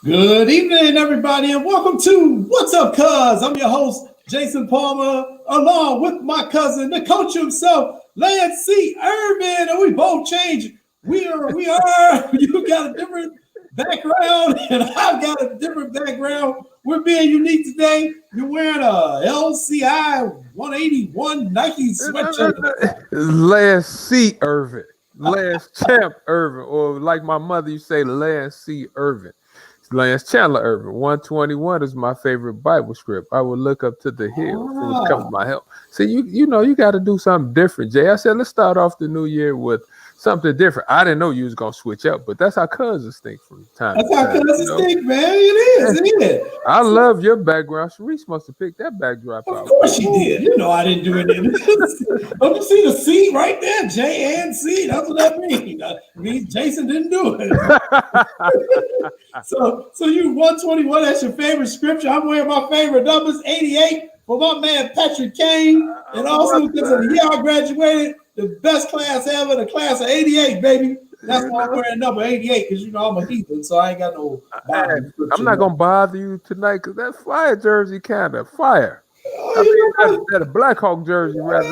Good evening, everybody, and welcome to What's Up, Cuz? I'm your host, Jason Palmer, along with my cousin, the coach himself, Lance C. Irvin, and we both changed. We are. You got a different background, and I've got a different background. We're being unique today. You're wearing a LCI 181 Nike sweatshirt. Lance C. Irvin, Lance Champ Irvin, or like my mother used to say, Lance C. Irvin. Lance Chandler Irvin. 121 is my favorite Bible script. I will look up to the hill who comes my help. See, you know, you got to do something different, Jay. I said, let's start off the new year with something different. I didn't know you was going to switch up, but that's how cousins think from time to time. That's how cousins think, man. It is. I love your background. Sharice must have picked that backdrop out. Of course she did. You know I didn't do anything. Don't you see the C right there? J and C. That's what that means. Jason didn't do it. So you 121. That's your favorite scripture. I'm wearing my favorite numbers, 88 for my man Patrick Kane, and also because of the year I graduated, the best class ever, the class of 88, baby. That's why I'm wearing number 88, because you know I'm a heathen, so I ain't got no. I'm not gonna bother you tonight because that fire jersey kind of fire. That a Blackhawk jersey rather.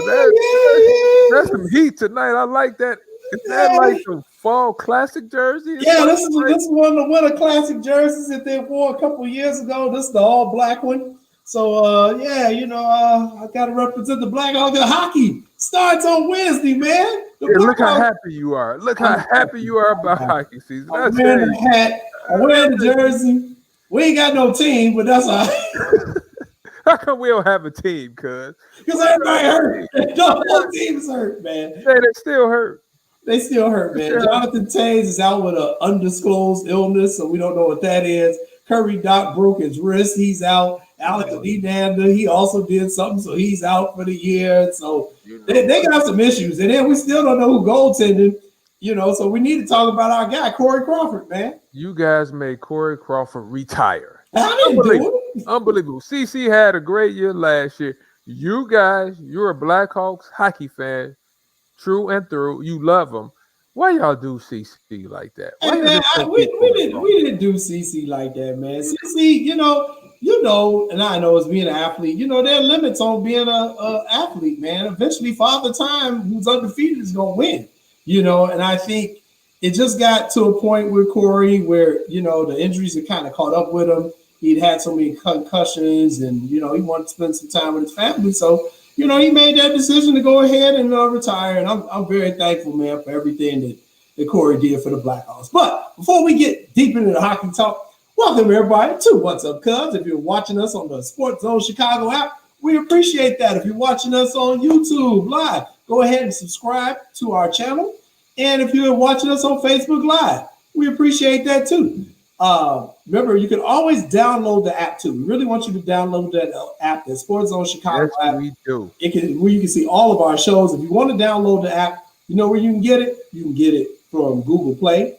That's some heat tonight. I like that. Is that like some fall classic jersey? Yeah, this is one of the winter classic jerseys that they wore a couple years ago. This is the all black one. So I gotta represent the Blackhawks. The hockey starts on Wednesday, man. Look how happy you are. Look how happy you are about hockey season. I'm wearing the hat. I'm wearing the jersey. We ain't got no team, but that's all right. How come we don't have a team, cuz? Because everybody hurt. No team's hurt, man. Hey, they still hurt. They still hurt, man. Yeah. Jonathan Tays is out with an undisclosed illness, so we don't know what that is. Curry Dock broke his wrist. He's out. Alex Lenander, he also did something, so he's out for the year. So they got some issues. And then we still don't know who goaltending, so we need to talk about our guy, Corey Crawford, man. You guys made Corey Crawford retire. Unbelievable. Unbelievable. CC had a great year last year. You guys, you're a Blackhawks hockey fan, true and through. You love them. Why y'all do CC like that? Hey, man, we didn't do CC like that, man. CC, and I know as being an athlete, there are limits on being a athlete, man. Eventually, Father Time, who's undefeated, is going to win, and I think it just got to a point with Corey where, the injuries had kind of caught up with him. He'd had so many concussions and, he wanted to spend some time with his family. So, he made that decision to go ahead and retire. And I'm very thankful, man, for everything that Corey did for the Blackhawks. But before we get deep into the hockey talk, welcome everybody to What's Up, Cuz. If you're watching us on the SportsZone Chicago app, we appreciate that. If you're watching us on YouTube Live, go ahead and subscribe to our channel. And if you're watching us on Facebook Live, we appreciate that too. Remember, you can always download the app too. We really want you to download that app, the SportsZone Chicago app. We do. Where you can see all of our shows. If you want to download the app, you know where you can get it? You can get it from Google Play.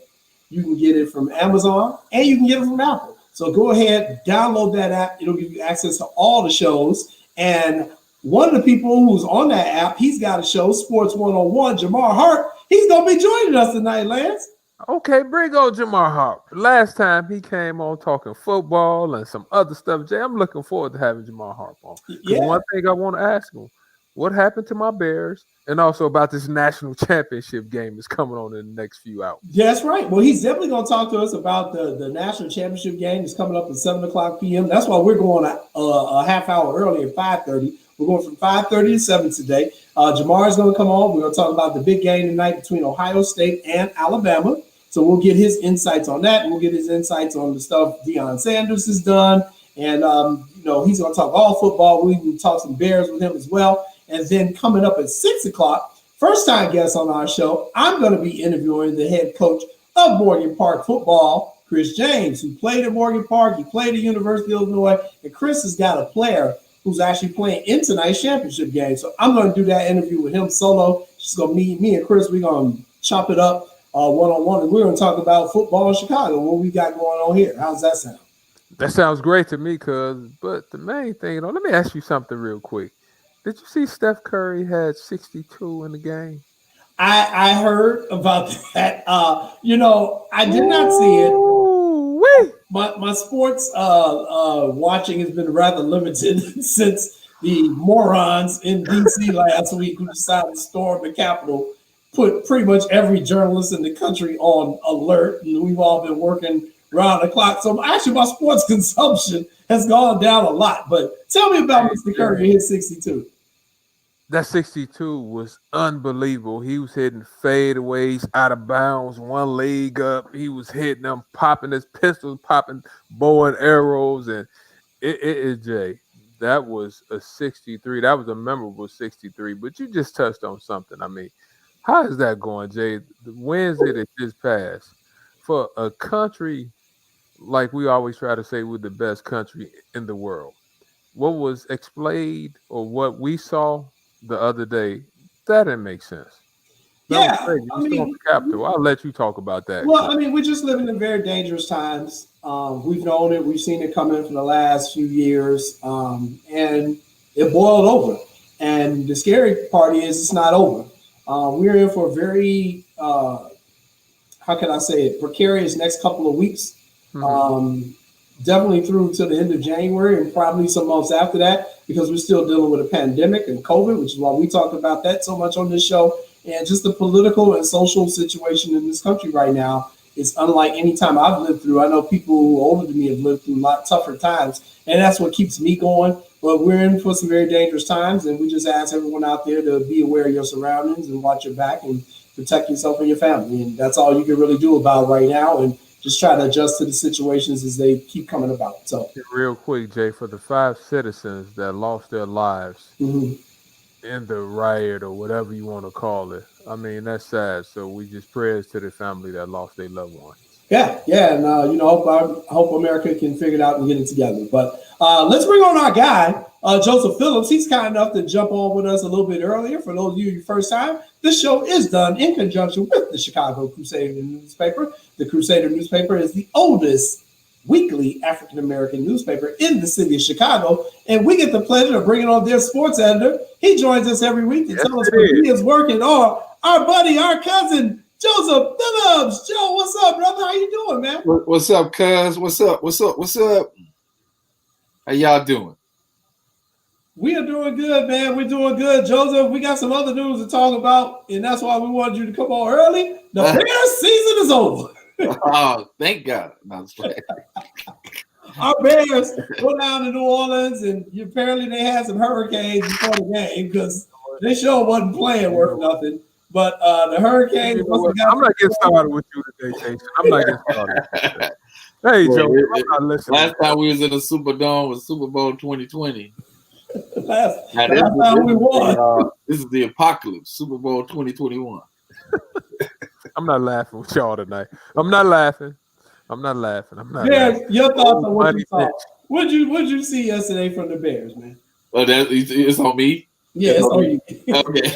You can get it from Amazon, and you can get it from Apple. So go ahead, download that app. It'll give you access to all the shows. And one of the people who's on that app, he's got a show, Sports 101, Jamar Harp. He's going to be joining us tonight, Lance. Okay, bring on Jamar Harp. Last time he came on talking football and some other stuff. Jay, I'm looking forward to having Jamar Harp on. Yeah. One thing I want to ask him, what happened to my Bears? And also about this national championship game that's coming on in the next few hours. Yeah, that's right. Well, he's definitely going to talk to us about the national championship game that's coming up at 7 o'clock p.m. That's why we're going a half hour early at 5:30. We're going from 5:30 to 7 today. Jamar is going to come on. We're going to talk about the big game tonight between Ohio State and Alabama. So we'll get his insights on that. And we'll get his insights on the stuff Deion Sanders has done. And, he's going to talk all football. We can talk some Bears with him as well. And then coming up at 6 o'clock, first-time guest on our show, I'm going to be interviewing the head coach of Morgan Park football, Chris James, who played at Morgan Park. He played at University of Illinois. And Chris has got a player who's actually playing in tonight's championship game. So I'm going to do that interview with him solo. She's going to meet me and Chris. We're going to chop it up one-on-one. And we're going to talk about football in Chicago, what we got going on here. How's that sound? That sounds great to me, but the main thing, let me ask you something real quick. Did you see Steph Curry had 62 in the game? I heard about that. I did not see it. Wait. my sports watching has been rather limited since the morons in DC last week who decided to storm the Capitol put pretty much every journalist in the country on alert, and we've all been working around the clock. So actually, my sports consumption has gone down a lot. But tell me about Mr. Curry and his 62. That 62 was unbelievable. He was hitting fadeaways out of bounds, one leg up. He was hitting them, popping his pistols, popping bow and arrows. And Jay, that was a 63. That was a memorable 63. But you just touched on something. I mean, how is that going, Jay? The Wednesday that just passed, for a country like we always try to say we're the best country in the world, what was explained or what we saw the other day, that didn't make sense. That was crazy. I mean, the Capitol. I'll let you talk about that. Well, I mean, we're just living in very dangerous times. We've known it. We've seen it coming for the last few years, and it boiled over. And the scary part is it's not over. We're in for a very, how can I say it, precarious next couple of weeks. Definitely through to the end of January and probably some months after that, because we're still dealing with a pandemic and COVID, which is why we talk about that so much on this show. And just the political and social situation in this country right now is unlike any time I've lived through. I know people who are older than me have lived through a lot tougher times, and that's what keeps me going. But we're in for some very dangerous times, and we just ask everyone out there to be aware of your surroundings and watch your back and protect yourself and your family. And that's all you can really do about right now. And just try to adjust to the situations as they keep coming about. So, real quick, Jay, for the 5 citizens that lost their lives in the riot or whatever you want to call it, I mean, that's sad. So we just prayers to the family that lost their loved ones. Yeah, and hope America can figure it out and get it together. But let's bring on our guy, Joseph Phillips. He's kind enough to jump on with us a little bit earlier. For those of you your first time, this show is done in conjunction with the Chicago Crusader newspaper. The Crusader newspaper is the oldest weekly African-American newspaper in the city of Chicago, and we get the pleasure of bringing on their sports editor. He joins us every week to tell us what he is working on. Our buddy, our cousin, Joseph Phillips. Joe, what's up, brother? How you doing, man? What's up, cuz? What's up? How y'all doing? We are doing good, man. We're doing good. Joseph, we got some other news to talk about, and that's why we wanted you to come on early. The Bears season is over. Oh, thank God. No, our Bears go down to New Orleans, and apparently they had some hurricanes before the game because they sure wasn't playing worth nothing. But the Hurricanes. I'm not getting started with you today, Jason. I'm not getting started. Hey, Joe, I'm not listening. Last time we was in the Superdome was Super Bowl 2020. Last time we won. This is the apocalypse, Super Bowl 2021. I'm not laughing with y'all tonight. I'm not laughing. Yeah, your thoughts on what you saw. What'd you see yesterday from the Bears, man? Oh, it's on me? Yeah, it's on you. Okay.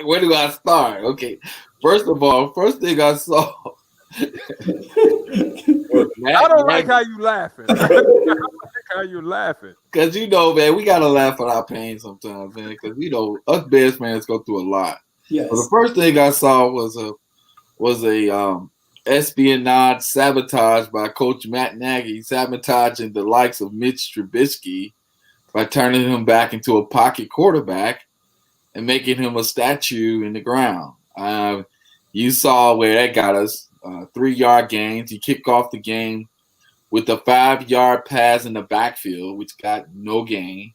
Where do I start? Okay. First of all, first thing I saw. I don't like how you laughing. Because, man, we got to laugh at our pain sometimes, man. Because, us Bears fans go through a lot. Yes. But the first thing I saw was a espionage sabotage by Coach Matt Nagy, sabotaging the likes of Mitch Trubisky by turning him back into a pocket quarterback and making him a statue in the ground. You saw where that got us, 3-yard gains. He kicked off the game with a 5-yard pass in the backfield, which got no gain.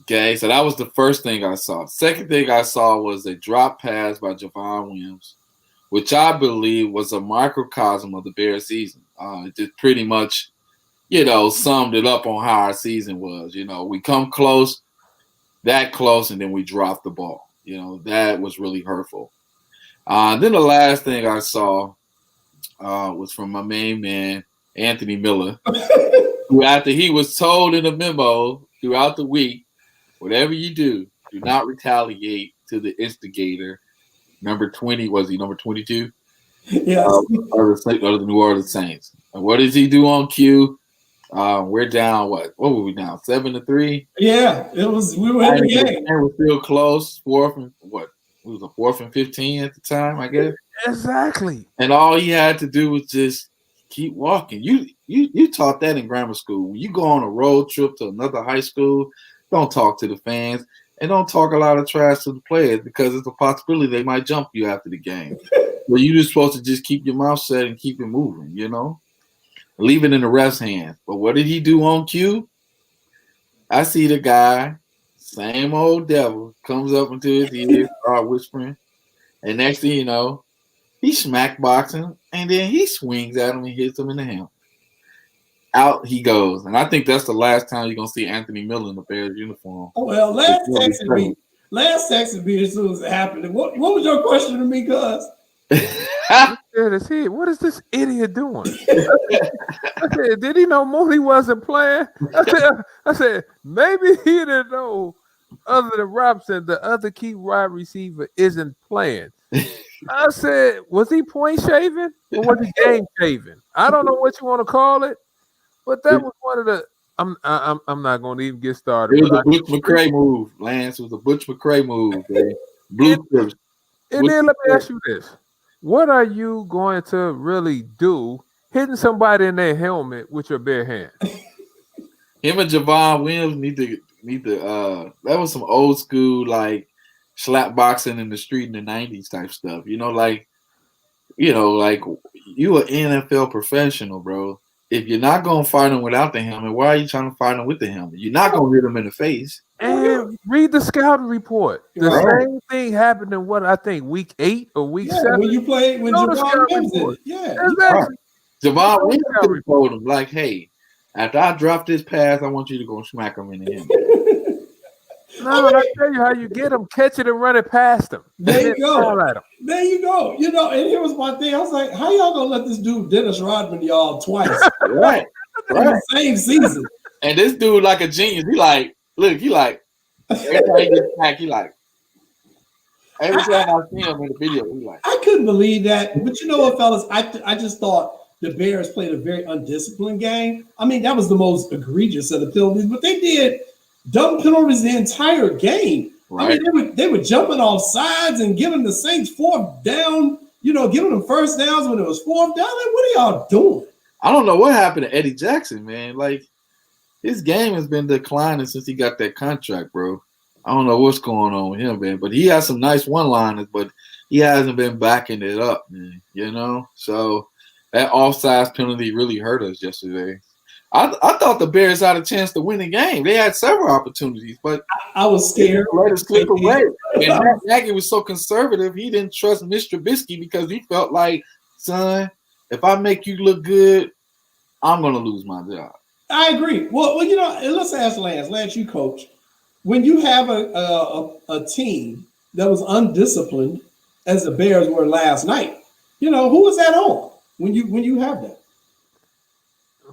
Okay, so that was the first thing I saw. Second thing I saw was a drop pass by Javon Williams, which I believe was a microcosm of the Bears season. It just pretty much, summed it up on how our season was. We come close, that close, and then we drop the ball. That was really hurtful. Then the last thing I saw was from my main man, Anthony Miller, who after he was told in a memo throughout the week, whatever you do not retaliate to the instigator. Number 20, was he number 22? Yeah. Of the New Orleans Saints. And what does he do on cue? We're down, what were we down? 7-3? Yeah, it was. We were in the game. And we're still close. It was a 4th and 15 at the time, I guess. Exactly. And all he had to do was just keep walking. You taught that in grammar school. When you go on a road trip to another high school, don't talk to the fans and don't talk a lot of trash to the players because it's a possibility they might jump you after the game. But you're just supposed to just keep your mouth shut and keep it moving, leave it in the ref's hands. But what did he do on cue? I see the guy, same old devil, comes up into his ear, start whispering, and next thing you know, he smack boxing, and then he swings at him and hits him in the helmet. Out he goes. And I think that's the last time you're going to see Anthony Miller in the Bears uniform. Oh, well, last texted me as soon as it happened. What was your question to me, cuz? What is this idiot doing? I said, did he know Mooney wasn't playing? I said, maybe he didn't know other than Robson, the other key wide receiver isn't playing. I said, was he point shaving or was he game shaving? I don't know what you want to call it, but that was one of the. I'm not going to even get started. It was a Butch McCray move, Lance. It was a Butch McCray move. Blue strips. And then let me ask you this: what are you going to really do hitting somebody in their helmet with your bare hand? Him and Javon Williams need to. That was some old school like slap boxing in the street in the 90s type stuff. Like you an NFL professional, bro. If you're not gonna fight him without the helmet, why are you trying to fight him with the helmet? You're not gonna hit him in the face. And read the scouting report. The same thing happened in what I think week 8 or week 7. When you played when Javon Williams did it. Yeah, exactly. Javon Williams could have told him like, "Hey, after I drop this pass, I want you to go smack him in the helmet." No, I tell you how you get him, catch it and run it past him. There you go. There you go. And here was my thing. I was like, how y'all gonna let this dude Dennis Rodman y'all twice? Right. In the same season. And this dude like a genius. He like, every time he gets back, he like, every time I see him in the video, he like. I couldn't believe that. But you know what, fellas? I just thought the Bears played a very undisciplined game. I mean, that was the most egregious of the penalties, but they did dumb penalties the entire game. Right. I mean, they were jumping off sides and giving the Saints fourth down, giving them first downs when it was fourth down. Like, what are y'all doing? I don't know what happened to Eddie Jackson, man. Like, his game has been declining since he got that contract, bro. I don't know what's going on with him, man. But he has some nice one-liners, but he hasn't been backing it up, man. So that offsides penalty really hurt us yesterday. I thought the Bears had a chance to win the game. They had several opportunities, but I was scared. Let it slip away. And Matt Nagy was so conservative, he didn't trust Mr. Trubisky because he felt like, son, if I make you look good, I'm going to lose my job. I agree. Well, let's ask Lance. Lance, you coach. When you have a team that was undisciplined, as the Bears were last night, who is that on when you have that?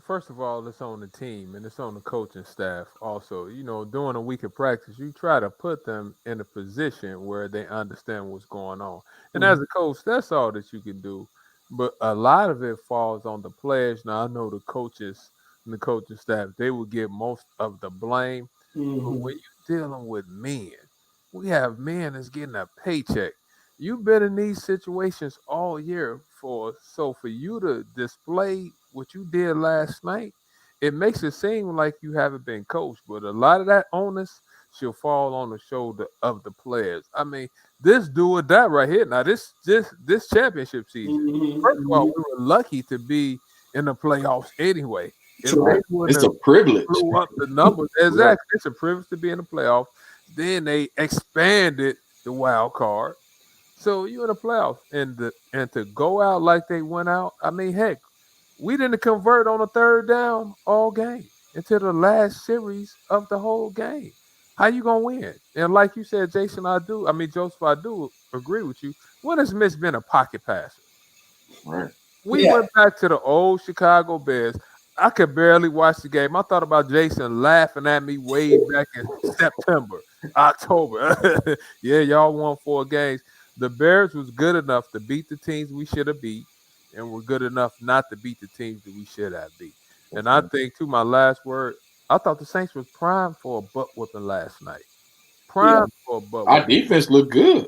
First of all, it's on the team and it's on the coaching staff also. During a week of practice, you try to put them in a position where they understand what's going on. And as a coach, that's all that you can do. But a lot of it falls on the players. Now, I know the coaches and the coaching staff, they will get most of the blame. Mm-hmm. But when you're dealing with men, we have men that's getting a paycheck. You've been in these situations all year for you to display what you did last night, it makes it seem like you haven't been coached, but a lot of that onus should fall on the shoulder of the players. I mean, this do or die right here. Now, this championship season, first of all, we were lucky to be in the playoffs anyway. It's a privilege. Blew up the numbers. Exactly. It's a privilege to be in the playoffs. Then they expanded the wild card. So you're in the playoffs. And to go out like they went out, I mean, heck, we didn't convert on a third down all game until the last series of the whole game. How you going to win? And like you said, Jason, Joseph, I do agree with you. When has Mitch been a pocket passer? Right. We went back to the old Chicago Bears. I could barely watch the game. I thought about Jason laughing at me way back in September, October. Yeah, y'all won 4 games. The Bears was good enough to beat the teams we should have beat, and we're good enough not to beat the teams that we should have beat. And I think, to my last word, I thought the Saints was primed for a butt whooping last night. For a butt whooping. Our defense looked good.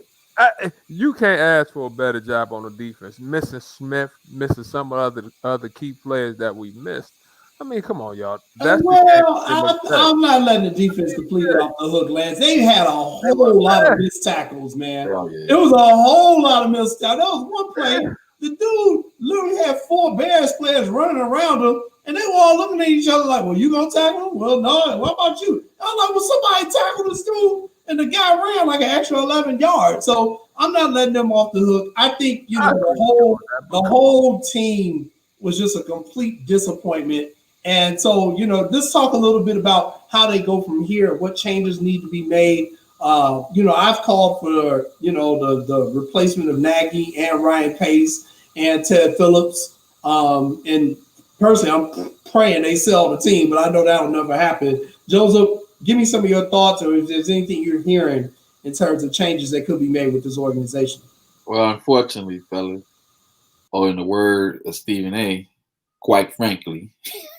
You can't ask for a better job on the defense. Missing Smith, missing some of other key players that we missed. I mean, come on, y'all. That's I'm not letting the defense completely off the hook, Lance. They had a whole lot of missed tackles, man. It was a whole lot of missed tackles. There was one play, the dude literally had 4 Bears players running around him, and they were all looking at each other like, well, you gonna tackle him? Well, no. What about you? I was like, well, somebody tackled this dude, and the guy ran like an extra 11 yards. So I'm not letting them off the hook. I think the whole team was just a complete disappointment. And so, let's talk a little bit about how they go from here, what changes need to be made. I've called for, the replacement of Nagy and Ryan Pace and Ted Phillips. And personally, I'm praying they sell the team, but I know that'll never happen. Joseph, give me some of your thoughts, or if there's anything you're hearing in terms of changes that could be made with this organization. Well, unfortunately, fellas, or in the word of Stephen A., quite frankly,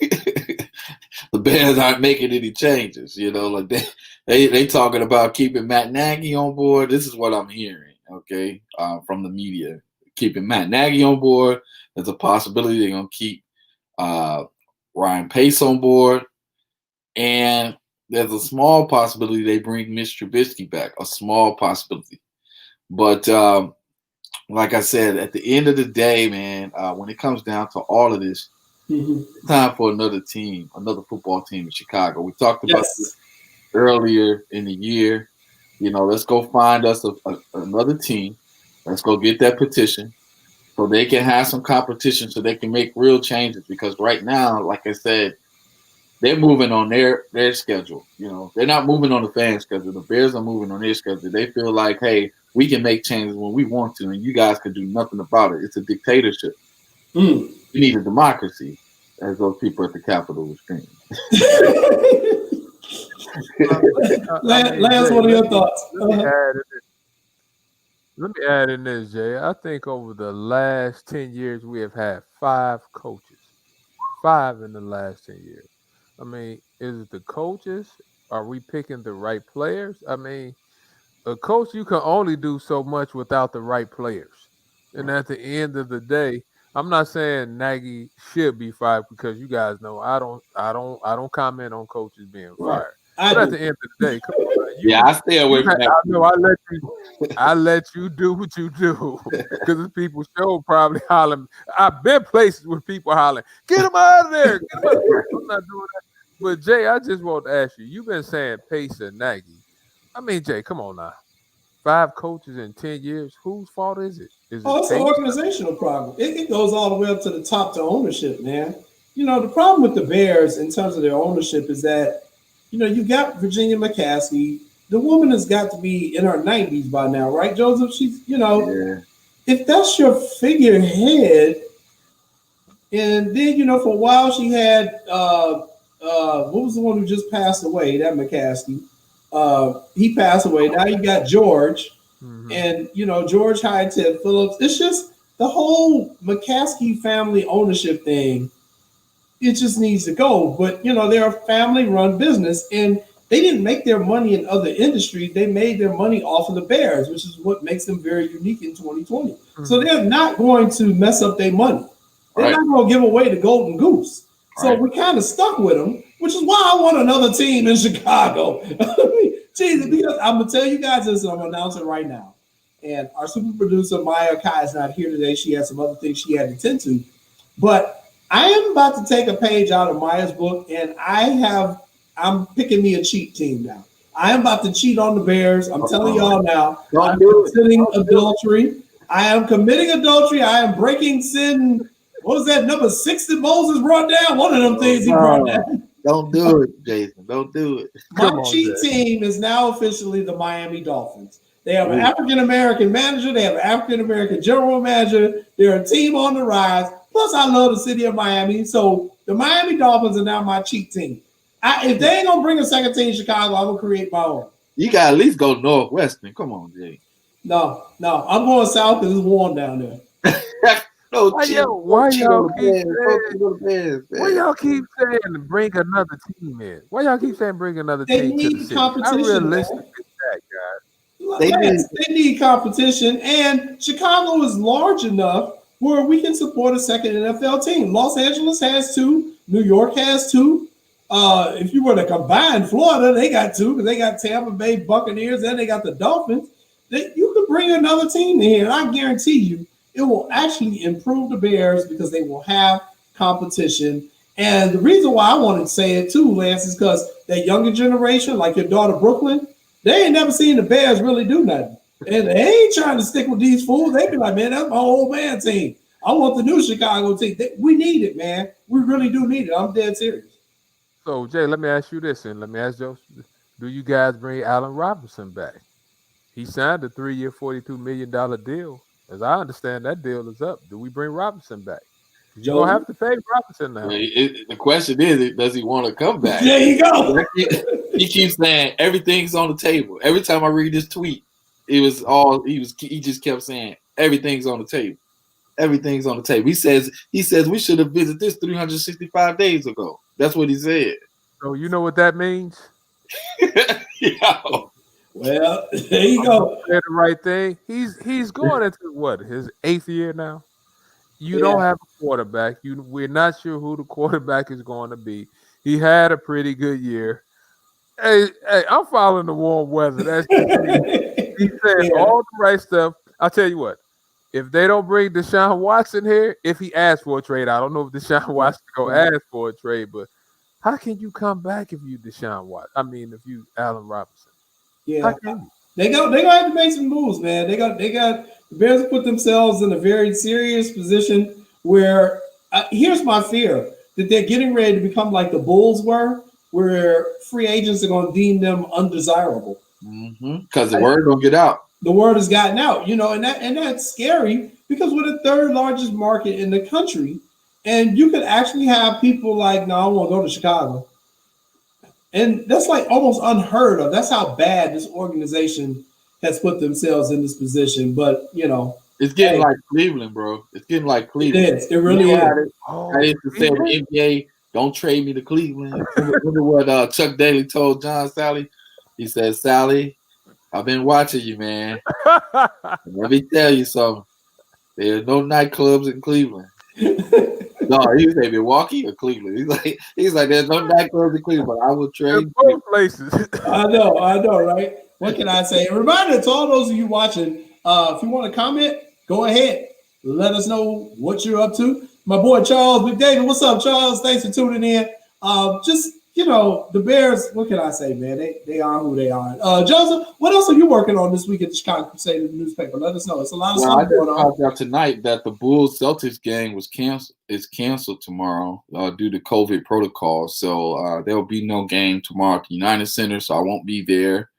the Bears aren't making any changes. Like they talking about keeping Matt Nagy on board. This is what I'm hearing, okay, from the media. Keeping Matt Nagy on board. There's a possibility they're gonna keep Ryan Pace on board, and there's a small possibility they bring Mitch Trubisky back. A small possibility, but like I said, at the end of the day, man, when it comes down to all of this, it's time for another football team in Chicago. We talked about this earlier in the year. Let's go find us another team. Let's go get that petition so they can have some competition, so they can make real changes. Because right now, like I said, they're moving on their schedule. They're not moving on the fan schedule. The Bears are moving on their schedule. They feel like, hey, we can make changes when we want to, and you guys can do nothing about it. It's a dictatorship. We need a democracy, as those people at the Capitol were screaming. Lance, what are your thoughts? Let me add in this, Jay. I think over the last 10 years, we have had 5 coaches. 5 in the last 10 years. I mean, is it the coaches? Are we picking the right players? I mean, a coach, you can only do so much without the right players. And at the end of the day, I'm not saying Nagy should be fired, because you guys know I don't comment on coaches being fired. But at the end of the day, come on, I stay away from that. I know I let you do what you do, because people show probably hollering. I've been places with people hollering, "Get him out of there! Get him out of there!" I'm not doing that. But Jay, I just want to ask you. You've been saying Pace and Nagy. I mean, Jay, come on now. 5 coaches in 10 years. Whose fault is it? It's an organizational problem. It goes all the way up to the top to ownership, man. The problem with the Bears in terms of their ownership is that, you got Virginia McCaskey. The woman has got to be in her 90s by now, right, Joseph? She's, if that's your figurehead, and then, for a while she had, what was the one who just passed away, that McCaskey? He passed away. Now you got George, and George hired Ted Phillips. It's just the whole McCaskey family ownership thing. It just needs to go. But they're a family-run business, and they didn't make their money in other industries. They made their money off of the Bears, which is what makes them very unique in 2020. So they're not going to mess up their money. They're not going to give away the golden goose. So we're kind of stuck with them, which is why I want another team in Chicago. Jesus, because I'm going to tell you guys this, and I'm going to announce it right now. And our super producer, Maya Kai, is not here today. She has some other things she had to attend to. But I am about to take a page out of Maya's book, and I'm picking me a cheat team now. I am about to cheat on the Bears. I'm telling y'all now. I'm committing adultery. I am committing adultery. I am breaking sin. What was that, number 6 that Moses brought down? One of them things he brought down. Don't do it, Jason. Don't do it. My cheat team is now officially the Miami Dolphins. They have an African-American manager. They have an African-American general manager. They're a team on the rise. Plus, I love the city of Miami. So the Miami Dolphins are now my cheat team. If they ain't going to bring a second team to Chicago, I'm going to create my own. You got to at least go Northwestern. Come on, Jay. No. I'm going south because it's warm down there. Why y'all keep saying bring another team in? Why y'all keep saying bring another team to the city? How realistic is that, guys? They need competition, and Chicago is large enough where we can support a second NFL team. Los Angeles has two. New York has two. If you were to combine Florida, they got two because they got Tampa Bay Buccaneers and they got the Dolphins. You could bring another team in here, and I guarantee you it will actually improve the Bears because they will have competition. And the reason why I wanted to say it too, Lance, is because that younger generation, like your daughter Brooklyn, they ain't never seen the Bears really do nothing. And they ain't trying to stick with these fools. They be like, man, that's my old man team. I want the new Chicago team. We need it, man. We really do need it. I'm dead serious. So, Jay, let me ask you this, and let me ask Joe, do you guys bring Allen Robinson back? He signed a 3-year, $42 million deal. As I understand, that deal is up. Do we bring Robinson back? You don't have to pay Robinson now. The question is, does he want to come back? There you go. He keeps saying everything's on the table. Every time I read this tweet, he just kept saying everything's on the table. Everything's on the table. He says we should have visited this 365 days ago. That's what he said. So you know what that means? Yeah. Well, there you go. The right thing. He's going into what, his 8th year now. You don't have a quarterback. We're not sure who the quarterback is going to be. He had a pretty good year. Hey, I'm following the warm weather. That's he said all the right stuff. I'll tell you what. If they don't bring Deshaun Watson here, if he asks for a trade, I don't know if Deshaun Watson going to ask for a trade, but how can you come back if you Deshaun Watson? I mean, if you Allen Robinson. Yeah, they gonna have to make some moves, man. They got the Bears put themselves in a very serious position where here's my fear that they're getting ready to become like the Bulls were, where free agents are going to deem them undesirable because the word don't get out. The word has gotten out, and that's scary because we're the third largest market in the country, and you could actually have people like, no, I want to go to Chicago. And that's like almost unheard of. That's how bad this organization has put themselves in this position. But, it's getting like Cleveland, bro. It's getting like Cleveland. It is. It really is. I used to say the NBA, don't trade me to Cleveland. Remember what Chuck Daly told John Sally? He said, Sally, I've been watching you, man. Let me tell you something. There's no nightclubs in Cleveland. No, he was saying Milwaukee or Cleveland. He's like, there's no nightclubs in Cleveland, but I will trade both places. I know, right? What can I say? A reminder to all those of you watching, if you want to comment, go ahead. Let us know what you're up to. My boy Charles McDavid, what's up, Charles? Thanks for tuning in. The Bears, what can I say, man? They are who they are. Joseph, what else are you working on this week at the Chicago Crusader newspaper? Let us know. It's a lot of stuff going on. I found out tonight that the Bulls Celtics game was canceled tomorrow due to COVID protocols. So there'll be no game tomorrow at the United Center, so I won't be there.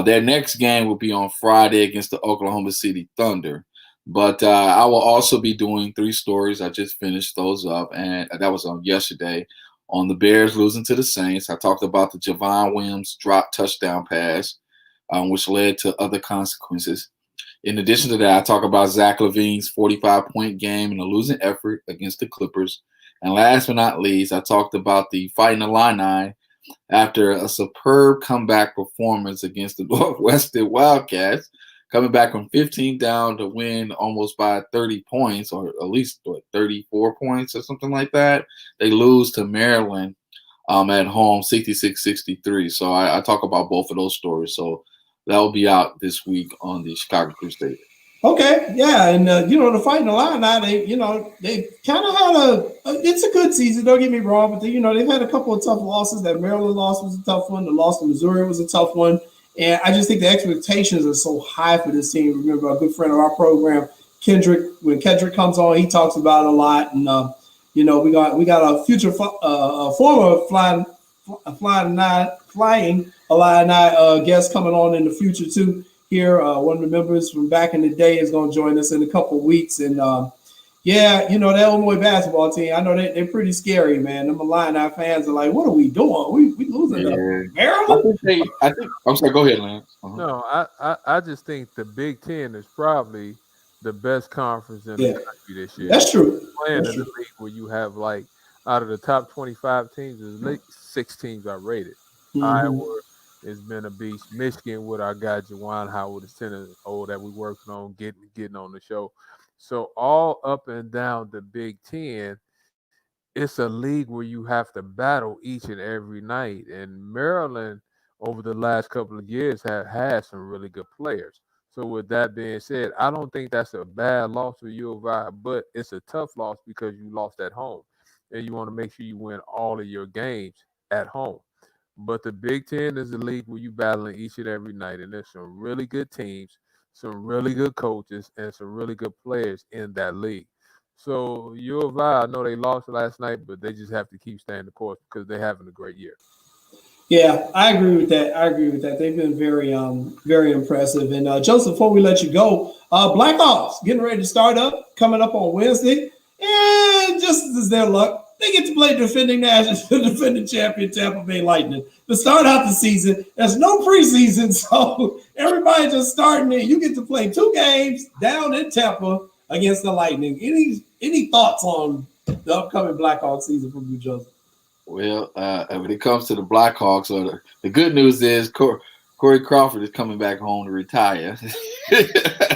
Their next game will be on Friday against the Oklahoma City Thunder. But I will also be doing 3 stories. I just finished those up, and that was on yesterday. On the Bears losing to the Saints, I talked about the Javon Williams drop touchdown pass, which led to other consequences. In addition to that, I talk about Zach LaVine's 45-point game in a losing effort against the Clippers. And last but not least, I talked about the Fighting Illini after a superb comeback performance against the Northwestern Wildcats, coming back from 15 down to win almost by 30 points, or at least 34 points or something like that. They lose to Maryland at home, 66-63. So I talk about both of those stories. So that will be out this week on the Chicago Crusader. Okay, yeah, and the Fighting Illini, they kind of had it's a good season. Don't get me wrong, but they've had a couple of tough losses. That Maryland loss was a tough one. The loss to Missouri was a tough one. And I just think the expectations are so high for this team. Remember, a good friend of our program, Kendrick, when Kendrick comes on, he talks about it a lot. And, we got a future former flying Illini guest coming on in the future, too. Here, one of the members from back in the day is going to join us in a couple of weeks. And, that Illinois basketball team, I know they're pretty scary, man. Them Illini fans are like, what are we doing? We losing to Maryland? I think I'm sorry, go ahead, Lance. No, I just think the Big Ten is probably the best conference in the country this year. That's true. Playing in the league where you have, out of the top 25 teams, 6 teams are rated. Iowa, It's been a beast. Michigan with our guy Jawan Howard is 10-0 that we working on getting on the show. So all up and down the Big Ten, it's a league where you have to battle each and every night. And Maryland, over the last couple of years, have had some really good players. So with that being said, I don't think that's a bad loss for U of I, but it's a tough loss because you lost at home. And you want to make sure you win all of your games at home. But the Big Ten is a league where you battling each and every night, and there's some really good teams, some really good coaches, and some really good players in that league. So U of I know they lost last night, but they just have to keep staying the course because they're having a great year. Yeah, I agree with that. They've been very impressive. And Joseph, before we let you go, Blackhawks getting ready to start up, coming up on Wednesday. And just as their luck, they get to play defending champion Tampa Bay Lightning to start out the season. There's no preseason, so everybody just starting it. You get to play 2 games down in Tampa against the Lightning. Any thoughts on the upcoming Blackhawks season from you, Joseph? Well, when it comes to the Blackhawks, the good news is Corey Crawford is coming back home to retire.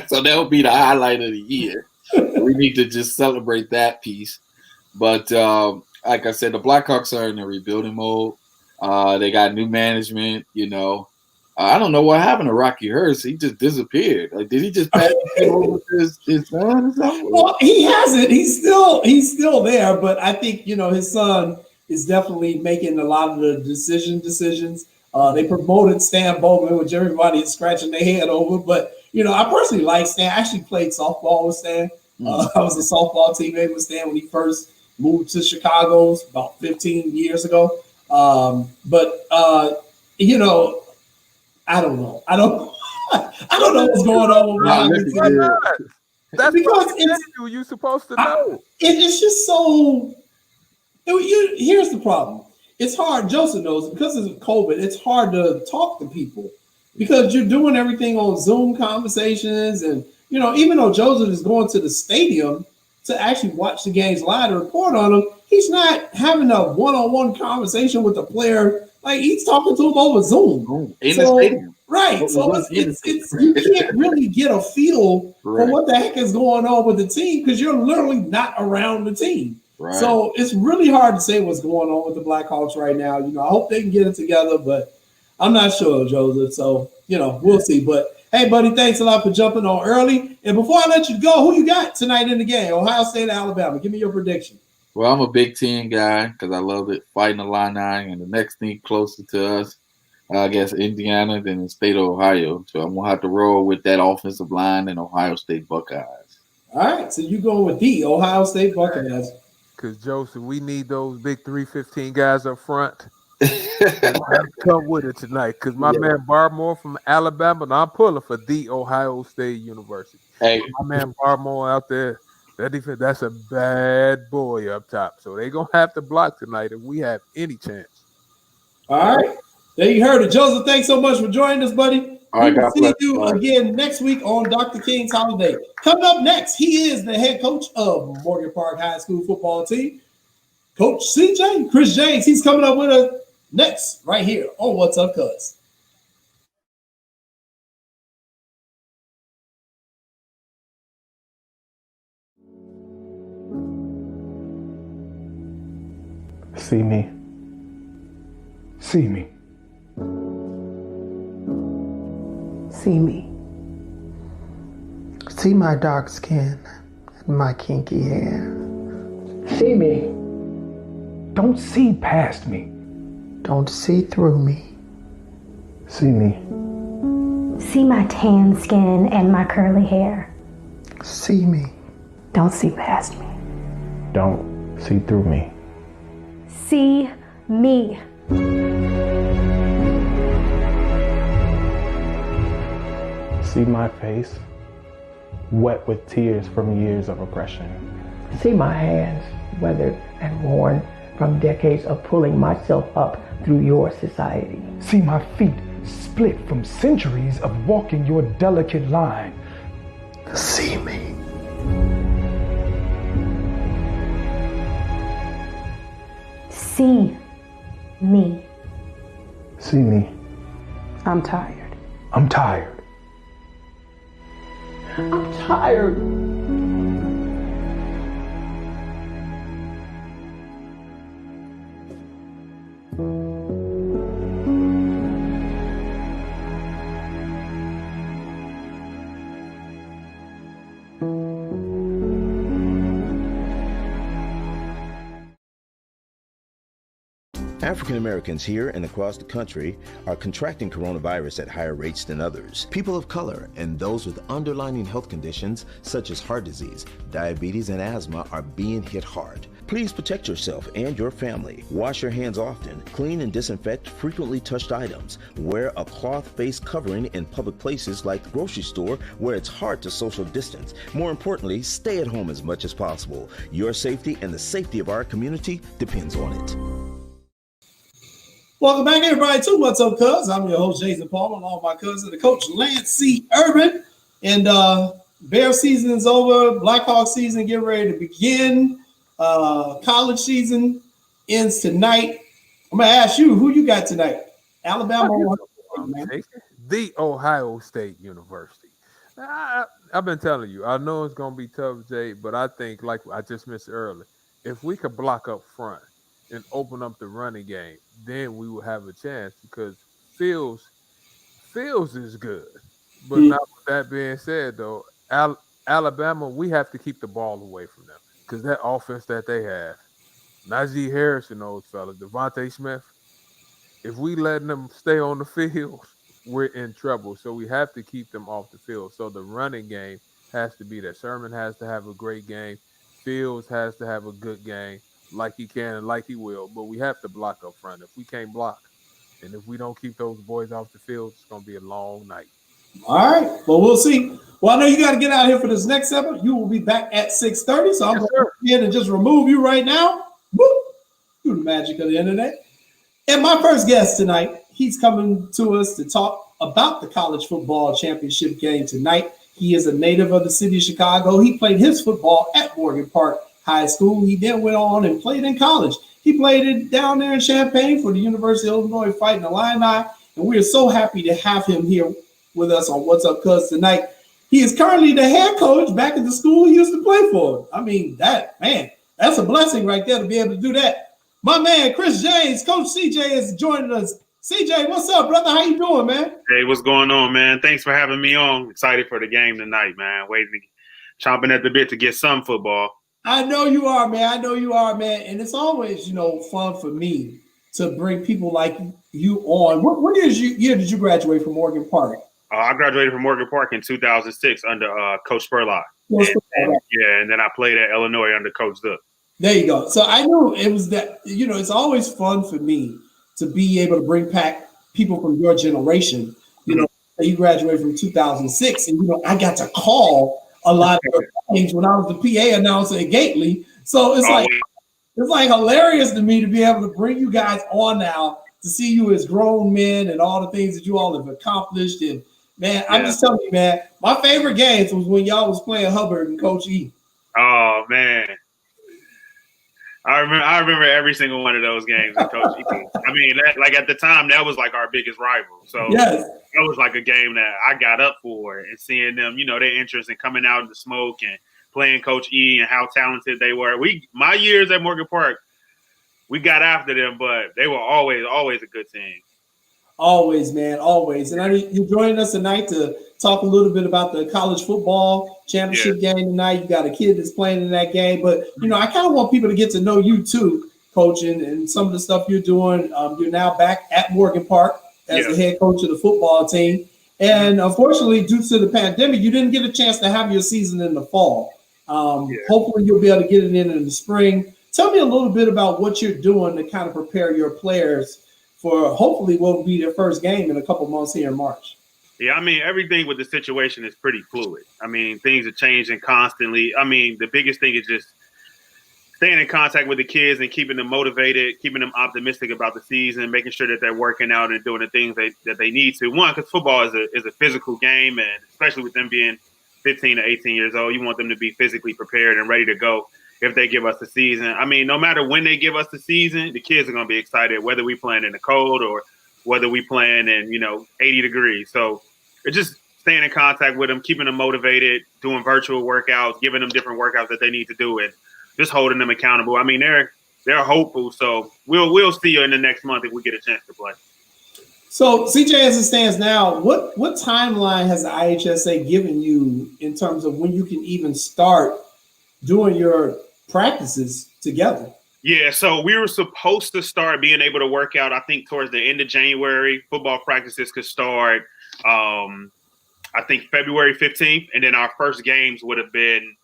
So that will be the highlight of the year. We need to just celebrate that piece. But like I said, the Blackhawks are in a rebuilding mode. They got new management, I don't know what happened to Rocky Hurst. He just disappeared. Like, did he just pass over his son or something? Well, he hasn't. He's still there, but I think his son is definitely making a lot of the decisions. They promoted Stan Bowman, which everybody is scratching their head over. But I personally like Stan. I actually played softball with Stan. I was a softball teammate with Stan when he first moved to Chicago about 15 years ago. I don't know. I don't know what's going on with Why That's because you're supposed to know. It's just so. Here's the problem. It's hard. Joseph knows because of COVID. It's hard to talk to people because you're doing everything on Zoom conversations, and even though Joseph is going to the stadium to actually watch the games live to report on them, he's not having a one-on-one conversation with the player. Like, he's talking to him over Zoom. In the stadium. Right. So it's you can't really get a feel for what the heck is going on with the team because you're literally not around the team. Right. So it's really hard to say what's going on with the Blackhawks right now. I hope they can get it together, but I'm not sure, Joseph. So, we'll see. But hey, buddy, thanks a lot for jumping on early. And before I let you go, who you got tonight in the game? Ohio State, Alabama. Give me your prediction. Well, I'm a Big Ten guy because I love it, fighting the Illini, and the next thing closer to us, I guess, Indiana, then the state of Ohio. So I'm going to have to roll with that offensive line and Ohio State Buckeyes. All right, so you going with the Ohio State Buckeyes. Because, Joseph, we need those big 315 guys up front. Come with it tonight because my man Barmore from Alabama, and I'm pulling for the Ohio State University. Hey, my man Barmore out there. That defense, that's a bad boy up top. So they're going to have to block tonight if we have any chance. All right. There you heard it. Joseph, thanks so much for joining us, buddy. All right, God see you again next week on Dr. King's Holiday. Coming up next, he is the head coach of Morgan Park High School football team, Coach CJ, Chris James. He's coming up with us next right here on What's Up, Cuz. See me. See me. See me. See my dark skin and my kinky hair. See me. Don't see past me. Don't see through me. See me. See my tan skin and my curly hair. See me. Don't see past me. Don't see through me. See me. See my face, wet with tears from years of oppression. See my hands, weathered and worn from decades of pulling myself up through your society. See my feet, split from centuries of walking your delicate line. See me. See me. See me. I'm tired. I'm tired. I'm tired. African Americans here and across the country are contracting coronavirus at higher rates than others. People of color and those with underlying health conditions such as heart disease, diabetes, and asthma are being hit hard. Please protect yourself and your family. Wash your hands often. Clean and disinfect frequently touched items. Wear a cloth face covering in public places like the grocery store where it's hard to social distance. More importantly, stay at home as much as possible. Your safety and the safety of our community depends on it. Welcome back, everybody, to What's Up, Cuz. I'm your host, Jason Palmer, along with my cousin, the coach, Lance C. Irvin. And Bear season is over. Blackhawk season getting ready to begin. College season ends tonight. I'm going to ask you, who you got tonight? Alabama or the Ohio State University. I've been telling you, I know it's going to be tough, Jay, but I think, like I just mentioned earlier, if we could block up front and open up the running game, then we will have a chance because Fields is good. But now with that being said, though, Alabama, we have to keep the ball away from them because that offense that they have, Najee Harris and those fellas, Devontae Smith, if we letting them stay on the field, we're in trouble. So we have to keep them off the field. So the running game has to be there. Sherman has to have a great game. Fields has to have a good game. Like he can and like he will, but we have to block up front. If we can't block, and if we don't keep those boys off the field, it's going to be a long night. All right. Well, we'll see. Well, I know you got to get out of here for this next episode. You will be back at 6:30, so I'm going to go ahead and just remove you right now. Woo! Through the magic of the internet. And my first guest tonight, he's coming to us to talk about the college football championship game tonight. He is a native of the city of Chicago. He played his football at Morgan Park High School. He then went on and played in college. He played it down there in Champaign for the University of Illinois Fighting Illini, and we are so happy to have him here with us on What's Up, Cuz tonight. He is currently the head coach back at the school he used to play for. I mean, that's a blessing right there to be able to do that. My man, Chris James, Coach CJ is joining us. CJ, what's up, brother? How you doing, man? Hey, what's going on, man? Thanks for having me on. Excited for the game tonight, man. Chomping at the bit to get some football. I know you are, man. And it's always, fun for me to bring people like you on. What year did you graduate from Morgan Park? I graduated from Morgan Park in 2006 under Coach Spurlock. And then I played at Illinois under Coach Zook. There you go. So I knew it was that, it's always fun for me to be able to bring back people from your generation. You graduated from 2006, and, I got to call a lot of things when I was the PA announcer at Gately. So it's like hilarious to me to be able to bring you guys on now to see you as grown men and all the things that you all have accomplished. And man, I'm just telling you, man, my favorite games was when y'all was playing Hubbard and Coach E. Oh man, I remember every single one of those games with Coach E. I mean, at the time, that was like our biggest rival. So yes. That was like a game that I got up for, and seeing them, their interest in coming out in the smoke and playing Coach E and how talented they were. My years at Morgan Park, we got after them, but they were always a good team. Always, man, always. And you're joining us tonight to talk a little bit about the college football championship game tonight. You got a kid that's playing in that game, but I kind of want people to get to know you too, coaching, and some of the stuff you're doing. You're now back at Morgan Park as the head coach of the football team. And unfortunately, due to the pandemic, you didn't get a chance to have your season in the fall. Hopefully you'll be able to get it in the spring. Tell me a little bit about what you're doing to kind of prepare your players for hopefully what will be their first game in a couple months here in March. Yeah, I mean, everything with the situation is pretty fluid. I mean, things are changing constantly. I mean, the biggest thing is just staying in contact with the kids and keeping them motivated, keeping them optimistic about the season, making sure that they're working out and doing the things that they need to. One, because football is a physical game, and especially with them being 15 to 18 years old, you want them to be physically prepared and ready to go if they give us the season. I mean, no matter when they give us the season, the kids are going to be excited, whether we playing in the cold or whether we playing in 80 degrees. So it's just staying in contact with them, keeping them motivated, doing virtual workouts, giving them different workouts that they need to do, and just holding them accountable. I mean, they're hopeful. So we'll see you in the next month if we get a chance to play. So CJ, as it stands now, what timeline has the IHSA given you in terms of when you can even start doing your practices together? Yeah, so we were supposed to start being able to work out, I think, towards the end of January. Football practices could start, I think, February 15th. And then our first games would have been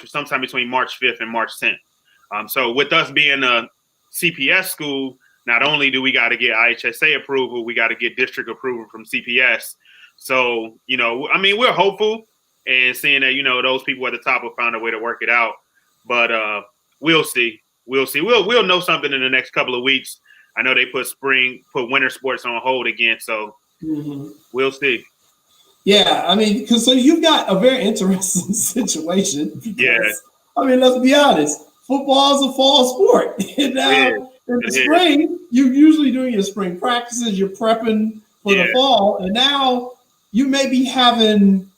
sometime between March 5th and March 10th. So with us being a CPS school, not only do we got to get IHSA approval, we got to get district approval from CPS. So, we're hopeful and seeing that, those people at the top will find a way to work it out. But we'll see. We'll know something in the next couple of weeks. I know they put winter sports on hold again. So we'll see. Yeah, I mean, because so you've got a very interesting situation. Because, yeah. I mean, let's be honest. Football is a fall sport. And now in the spring, you're usually doing your spring practices. You're prepping for the fall. And now you may be having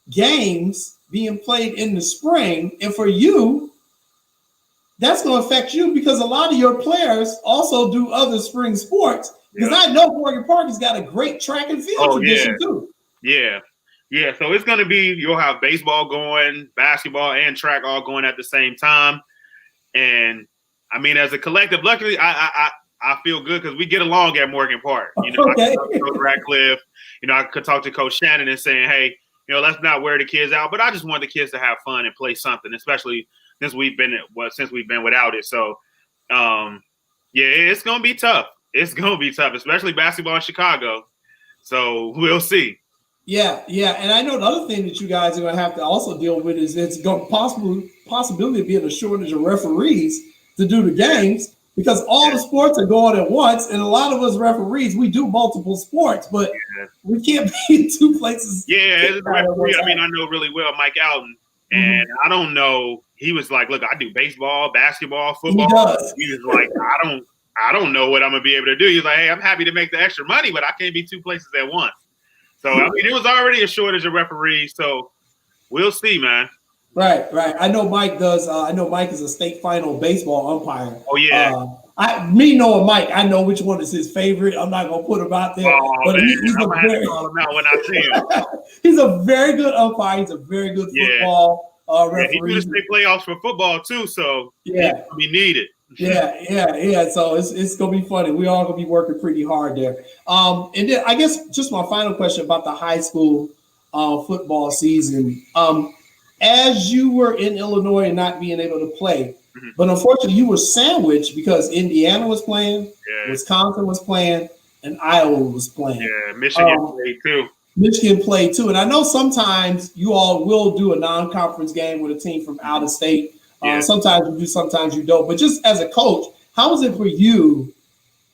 games being played in the spring. And for you, that's going to affect you because a lot of your players also do other spring sports. Because I know Morgan Park has got a great track and field tradition too. Yeah. So it's going to be, you'll have baseball going, basketball and track all going at the same time. And I mean, as a collective, luckily I feel good because we get along at Morgan Park. I can talk to Coach Ratcliffe, I could talk to Coach Shannon and saying, hey, let's not wear the kids out, but I just want the kids to have fun and play something, especially since we've been without it. So it's going to be tough. It's going to be tough, especially basketball in Chicago. So we'll see. Yeah. And I know the other thing that you guys are going to have to also deal with is it's going possibility of being a shortage of referees to do the games because all the sports are going at once. And a lot of us referees, we do multiple sports, but we can't be in two places. Yeah, as a referee, I know really well Mike Alton. And I don't know. He was like, look, I do baseball, basketball, football. He was like, I don't know what I'm going to be able to do. He's like, hey, I'm happy to make the extra money, but I can't be two places at once. So, it was already a shortage of referees. So we'll see, man. Right. I know Mike does. I know Mike is a state final baseball umpire. Oh, yeah. Knowing Mike, I know which one is his favorite. I'm not going to put him out there. But he's I'm going to have to call him out when I see him. He's a very good umpire. He's a very good football referee. He do the state playoffs for football, too. So, we need it. Yeah. So it's gonna be funny. We all gonna be working pretty hard there. And then I guess just my final question about the high school football season. As you were in Illinois and not being able to play, but unfortunately you were sandwiched because Indiana was playing, Wisconsin was playing, and Iowa was playing. Yeah, Michigan played too. Michigan played too, and I know sometimes you all will do a non-conference game with a team from out of state. Sometimes you do, sometimes you don't. But just as a coach, how was it for you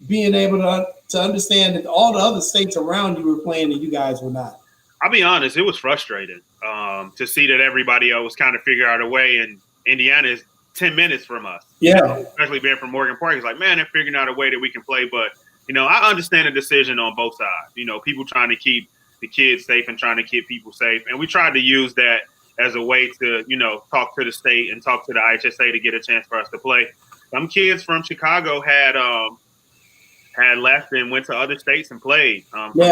being able to understand that all the other states around you were playing and you guys were not? I'll be honest, it was frustrating to see that everybody else kind of figure out a way. And Indiana is 10 minutes from us. Yeah. Especially being from Morgan Park. It's like, man, they're figuring out a way that we can play. But, I understand the decision on both sides. People trying to keep the kids safe and trying to keep people safe. And we tried to use that as a way to, talk to the state and talk to the IHSA to get a chance for us to play. Some kids from Chicago had left and went to other states and played. Chicago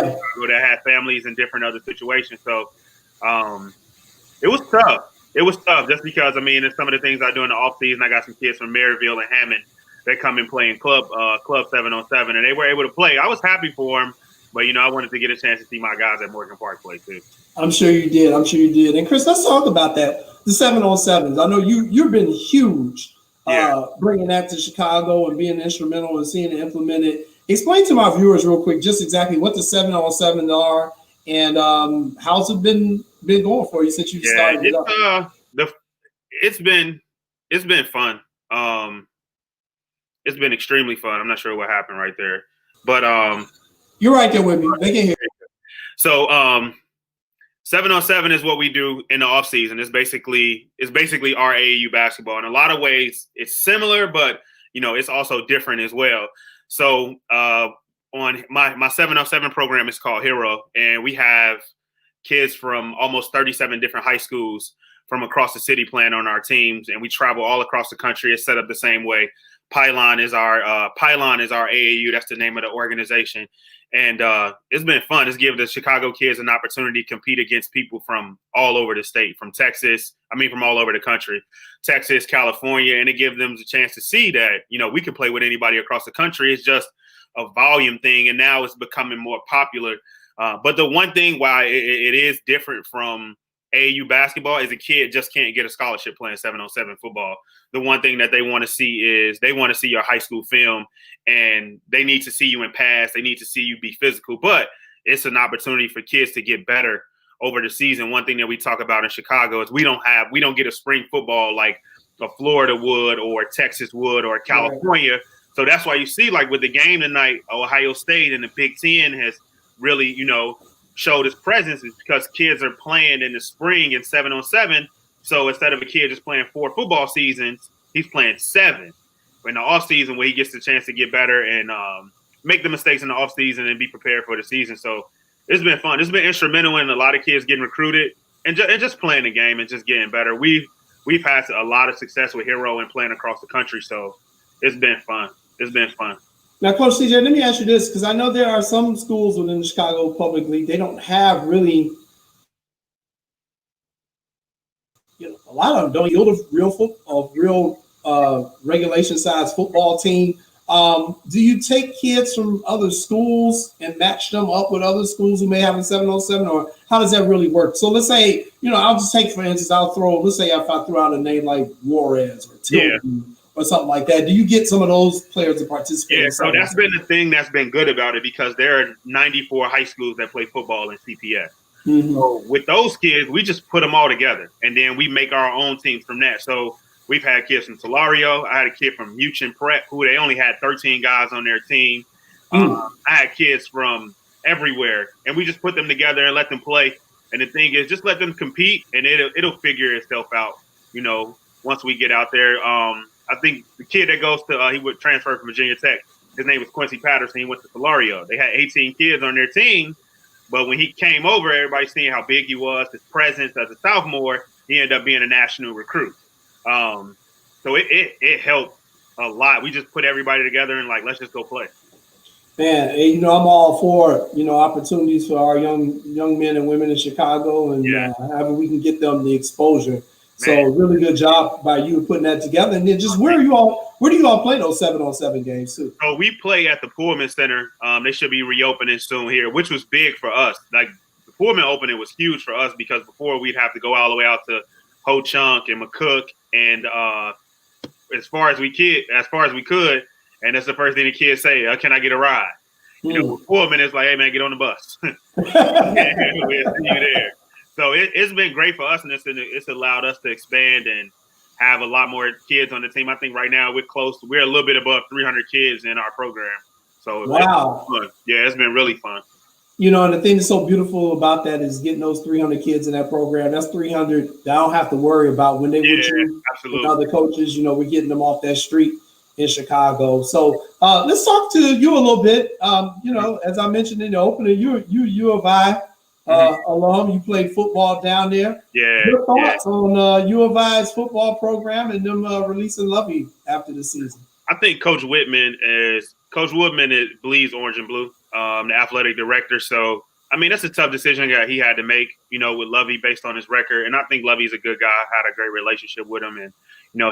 that had families in different other situations. So it was tough. It was tough just because, it's some of the things I do in the off season. I got some kids from Maryville and Hammond that come and play in Club 707, and they were able to play. I was happy for them, but, I wanted to get a chance to see my guys at Morgan Park play too. I'm sure you did. And Chris, let's talk about that. The 707s. I know you've been huge bringing that to Chicago and being instrumental in seeing it implemented. Explain to my viewers real quick just exactly what the 707s are and how's it been going for you since you started it up? It's been fun. It's been extremely fun. I'm not sure what happened right there, but you're right there with me. They can hear you. So 707 is what we do in the off season. It's basically our AAU basketball. In a lot of ways, it's similar, but it's also different as well. So on my 707 program is called Hero, and we have kids from almost 37 different high schools from across the city playing on our teams, and we travel all across the country. It's set up the same way. Pylon is our AAU. That's the name of the organization. And it's been fun. It's given the Chicago kids an opportunity to compete against people from all over the state, from all over the country, Texas, California, and it gives them the chance to see that, we can play with anybody across the country. It's just a volume thing, and now it's becoming more popular. But the one thing why it is different from AAU basketball is a kid just can't get a scholarship playing 7-on-7 football. The one thing that they want to see is they want to see your high school film, and they need to see you in pass. They need to see you be physical, but it's an opportunity for kids to get better over the season. One thing that we talk about in Chicago is we don't get a spring football like a Florida would or Texas would or California. Right. So that's why you see, like with the game tonight, Ohio State and the Big Ten has really, showed its presence, is because kids are playing in the spring in 7-on-7. So instead of a kid just playing 4 football seasons, he's playing 7 in the off season, where he gets the chance to get better and make the mistakes in the off season and be prepared for the season. So it's been fun. It's been instrumental in a lot of kids getting recruited and just playing the game and just getting better. We've had a lot of success with Hero and playing across the country. So it's been fun. It's been fun. Now, Coach CJ, let me ask you this, because I know there are some schools within the Chicago Public League, they don't have really, a lot of them don't yield a real regulation size football team. Do you take kids from other schools and match them up with other schools who may have a 7-on-7, or how does that really work? So let's say, I'll just take, for instance, let's say if I threw out a name like Juarez or Tilton, or something like that. Do you get some of those players to participate? Yeah, so that's been the thing that's been good about it, because there are 94 high schools that play football in CPS. Mm-hmm. So with those kids, we just put them all together, and then we make our own teams from that. So we've had kids from Tulario. I had a kid from Muchin Prep, who they only had 13 guys on their team. I had kids from everywhere, and we just put them together and let them play. And the thing is, just let them compete, and it'll figure itself out, once we get out there. I think the kid that goes to he would transfer from Virginia Tech. His name was Quincy Patterson. He went to Tulario. They had 18 kids on their team, but when he came over, everybody seeing how big he was, his presence as a sophomore, he ended up being a national recruit. So it helped a lot. We just put everybody together and let's just go play. Man, I'm all for opportunities for our young men and women in Chicago, and however we can get them the exposure. So really good job by you putting that together. And then just where do you all play those 7-on-7 games too? So we play at the Pullman Center. They should be reopening soon here, which was big for us. Like the Pullman opening was huge for us, because before we'd have to go all the way out to Ho Chunk and McCook and as far as we could. And that's the first thing the kids say, can I get a ride? With Pullman, it's like, hey man, get on the bus. We'll see you there. So it's been great for us, and it's allowed us to expand and have a lot more kids on the team. I think right now we're a little bit above 300 kids in our program. So wow. It's been fun. Yeah, it's been really fun. And the thing that's so beautiful about that is getting those 300 kids in that program. That's 300 that I don't have to worry about when they with you, with other coaches. We're getting them off that street in Chicago. So let's talk to you a little bit. As I mentioned in the opening, you U of I alum. You played football down there. Yeah. Your thoughts on U of I's football program and them releasing Lovey after the season? I think Coach Woodman bleeds orange and blue, the athletic director. So, that's a tough decision that he had to make, with Lovey based on his record. And I think Lovey's a good guy. I had a great relationship with him and,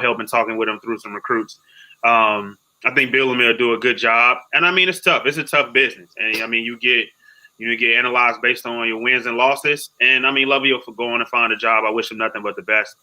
helping talking with him through some recruits. I think Bielema will do a good job. And, it's tough. It's a tough business. And, you get analyzed based on your wins and losses. And, Lovey will go on and find a job. I wish him nothing but the best.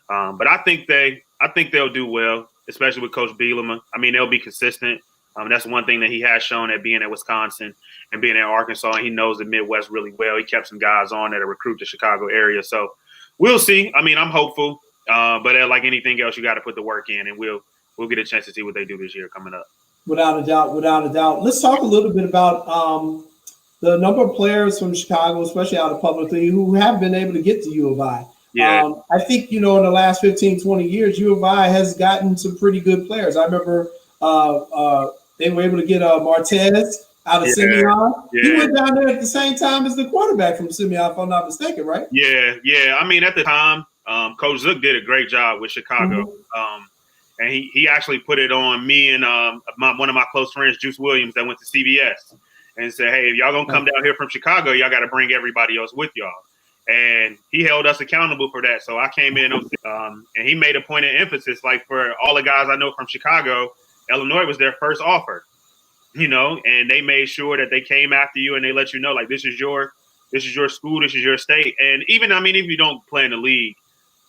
But I think they'll do well, especially with Coach Bielema. They'll be consistent. That's one thing that he has shown at being at Wisconsin and being at Arkansas. And he knows the Midwest really well. He kept some guys on that recruit the Chicago area. So we'll see. I'm hopeful. But like anything else, you got to put the work in, and we'll get a chance to see what they do this year coming up. Without a doubt. Let's talk a little bit about the number of players from Chicago, especially out of publicly, who have been able to get to U of I. Yeah. I think, in the last 15, 20 years, U of I has gotten some pretty good players. I remember they were able to get Martez out of Simeon. Yeah. He went down there at the same time as the quarterback from Simeon, if I'm not mistaken, right? Yeah. I mean, at the time, Coach Zook did a great job with Chicago. Mm-hmm. And he actually put it on me and one of my close friends, Juice Williams, that went to CBS, and said, hey, if y'all going to come down here from Chicago, y'all got to bring everybody else with y'all. And he held us accountable for that. So I came in and he made a point of emphasis, like for all the guys I know from Chicago, Illinois was their first offer, and they made sure that they came after you and they let you know, like, this is your school, this is your state. And even, I mean, if you don't play in the league,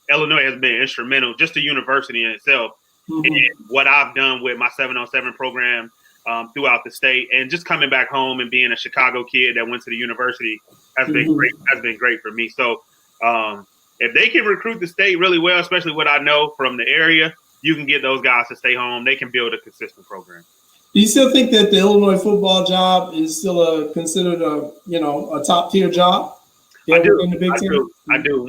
Illinois has been instrumental, just the university in itself. Mm-hmm. And what I've done with my 7-on-7 program throughout the state, and just coming back home and being a Chicago kid that went to the university has been great. Has been great for me. So if they can recruit the state really well, especially what I know from the area, you can get those guys to stay home. They can build a consistent program. Do you still think that the Illinois football job is still considered a top tier job? I do.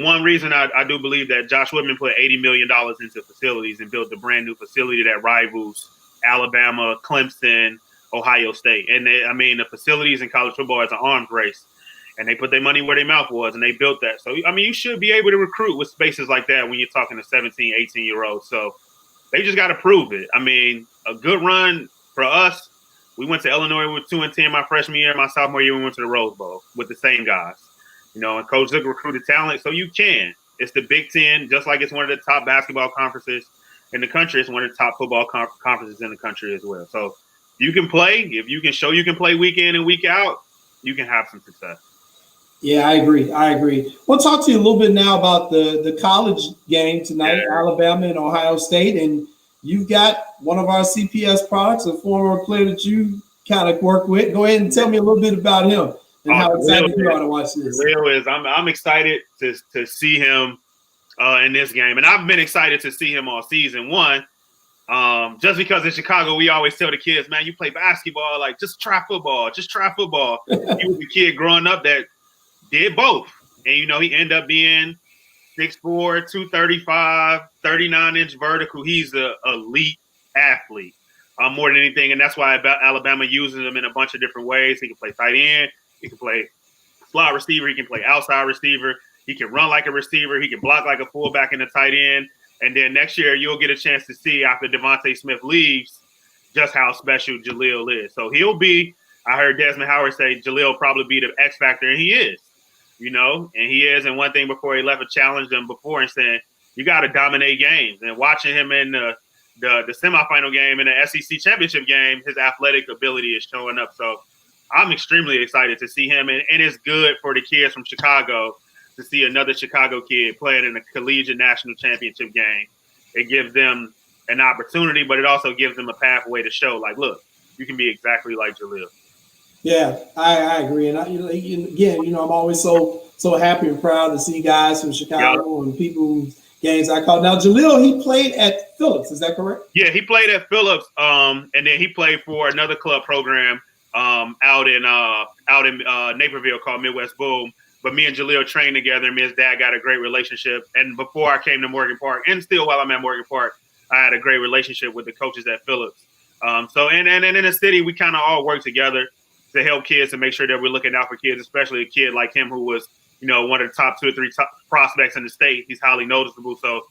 One reason I do believe that Josh Whitman put $80 million into facilities and built a brand new facility that rivals Alabama, Clemson, Ohio State. And the facilities in college football is an arms race, and they put their money where their mouth was, and they built that. So, I mean, you should be able to recruit with spaces like that when you're talking to 17, 18-year-olds. So they just got to prove it. I mean, a good run for us, we went to Illinois with 2-10 my freshman year. My sophomore year, we went to the Rose Bowl with the same guys. And Coach Zook recruited talent, so you can. It's the Big Ten, just like it's one of the top basketball conferences in the country. It's one of the top football conferences in the country as well. So you can play. If you can show you can play week in and week out, you can have some success. Yeah, I agree. We'll talk to you a little bit now about the college game tonight, Alabama and Ohio State. And you've got one of our CPS products, a former player that you kind of work with. Go ahead and tell me a little bit about him. And how excited you are to watch this. I'm excited to see him in this game. And I've been excited to see him all season. One, just because in Chicago, we always tell the kids, man, you play basketball, like, just try football. He was a kid growing up that did both. And, he ended up being 6'4", 235, 39-inch vertical. He's an elite athlete more than anything. And that's why Alabama uses him in a bunch of different ways. He can play tight end. He can play slot receiver. He can play outside receiver. He can run like a receiver. He can block like a fullback in the tight end. And then next year, you'll get a chance to see after Devontae Smith leaves just how special Jaleel is. So he'll be, I heard Desmond Howard say Jaleel will probably be the X factor, and he is, and he is. And one thing before he left, I challenged him before and said, you got to dominate games. And watching him in the semifinal game and the SEC championship game, his athletic ability is showing up. So I'm extremely excited to see him, and it's good for the kids from Chicago to see another Chicago kid playing in a collegiate national championship game. It gives them an opportunity, but it also gives them a pathway to show, like, look, you can be exactly like Jaleel. Yeah, I agree. And again, I'm always so happy and proud to see guys from Chicago and people whose games I call. Now, Jaleel, he played at Phillips. Is that correct? Yeah, he played at Phillips, and then he played for another club program out in Naperville called Midwest Boom. But me and Jaleel trained together, and me and his dad got a great relationship. And before I came to Morgan Park, and still while I'm at Morgan Park, I had a great relationship with the coaches at Phillips. So in the city, we kind of all work together to help kids and make sure that we're looking out for kids, especially a kid like him who was, one of the top 2 or 3 top prospects in the state. He's highly noticeable. So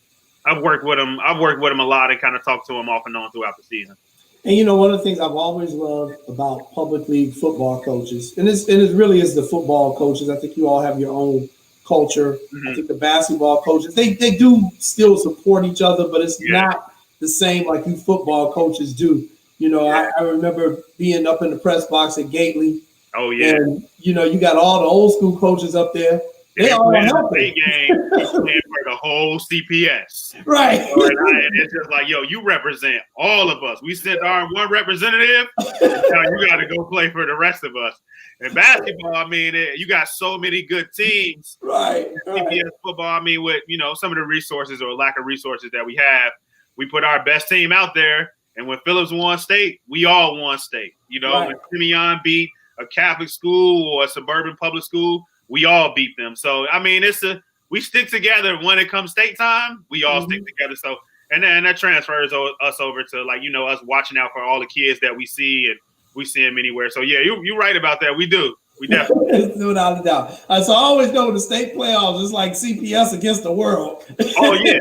I've worked with him a lot and kind of talked to him off and on throughout the season. And one of the things I've always loved about public league football coaches, and it really is the football coaches. I think you all have your own culture. Mm-hmm. I think the basketball coaches, they do still support each other, but it's not the same like you football coaches do. I remember being up in the press box at Gately. Oh yeah. And you got all the old school coaches up there. They all help game. He's playing for the whole CPS. Right. And it's just like, you represent all of us. We sent our one representative. Now you got to go play for the rest of us. In basketball, you got so many good teams. Right. CPS football, with, some of the resources or lack of resources that we have, we put our best team out there. And when Phillips won state, we all won state. When Simeon beat a Catholic school or a suburban public school, we all beat them. So, we stick together when it comes state time. We all stick together. So, and that transfers us over to, us watching out for all the kids that we see and we see him anywhere. So yeah, you're right about that. We do. We definitely. Without a doubt. So I always know the state playoffs is like CPS against the world. Oh yeah,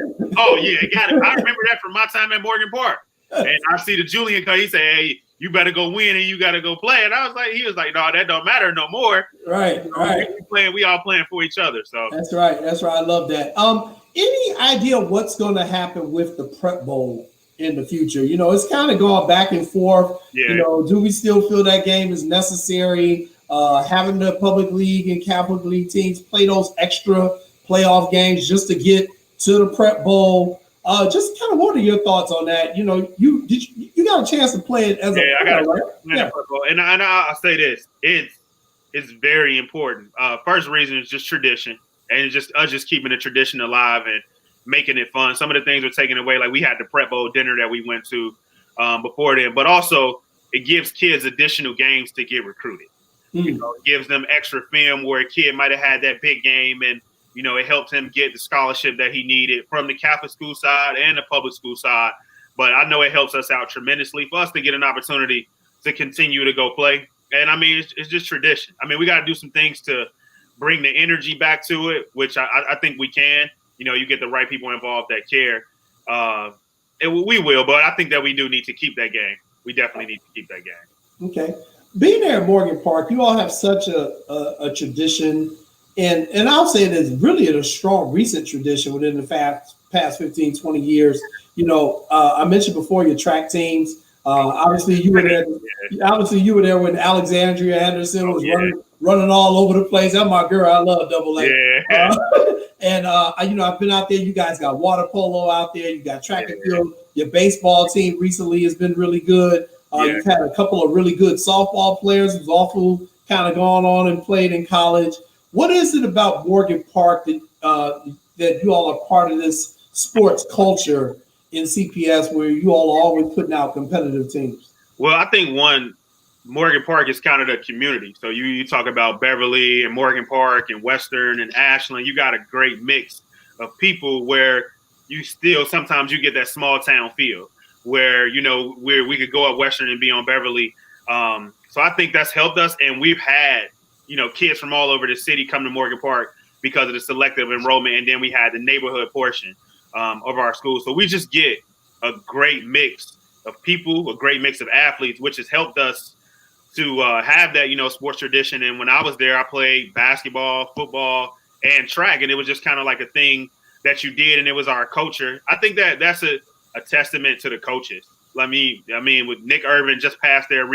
got it. I remember that from my time at Morgan Park. And I see the Julian cut. He said, "Hey, you better go win and you got to go play." And he was like, "No, that don't matter no more." Right. We all playing for each other. So that's right. I love that. Any idea what's going to happen with the Prep Bowl in the future? You know, it's kind of going back and forth. Yeah. You know, do we still feel that game is necessary? Having the public league and Catholic league teams play those extra playoff games just to get to the Prep Bowl. Just kind of what are your thoughts on that? You know, you got a chance to play it as a player, right? Yeah. And I'll say this: it's very important. First reason is just tradition, and it's just us keeping the tradition alive and making it fun. Some of the things are taken away, like we had the Prep Bowl dinner that we went to before then, but also it gives kids additional games to get recruited. You know, it gives them extra film where a kid might have had that big game and, you know, it helps him get the scholarship that he needed from the Catholic school side and the public school side. But I know it helps us out tremendously for us to get an opportunity to continue to go play. And I mean, it's just tradition. I mean, we got to do some things to bring the energy back to it, which I think we can. You know, you get the right people involved that care. We will, but I think that we do need to keep that game. We definitely need to keep that game. Okay. Being there at Morgan Park, you all have such a tradition, and I'll say it is really a strong recent tradition within the past 15, 20 years. You know, I mentioned before your track teams. Obviously, you were there. Obviously, you were there when Alexandria Anderson was running all over the place. That's my girl. I love Double A. Yeah. You know, I've been out there. You guys got water polo out there. You got track and field. Your baseball team recently has been really good. You've had a couple of really good softball players who's also kind of gone on and played in college. What is it about Morgan Park that you all are part of this sports culture in CPS where you all are always putting out competitive teams? Well, I think Morgan Park is kind of the community. So you talk about Beverly and Morgan Park and Western and Ashland. You got a great mix of people where you still sometimes you get that small town feel where, you know, where we could go up Western and be on Beverly. So I think that's helped us. And we've had, you know, kids from all over the city come to Morgan Park because of the selective enrollment. And then we had the neighborhood portion of our school. So we just get a great mix of people, a great mix of athletes, which has helped us to have that, you know, sports tradition. And when I was there, I played basketball, football, and track. And it was just kind of like a thing that you did. And it was our culture. I think that that's a testament to the coaches. I mean, with Nick Irvin just passed there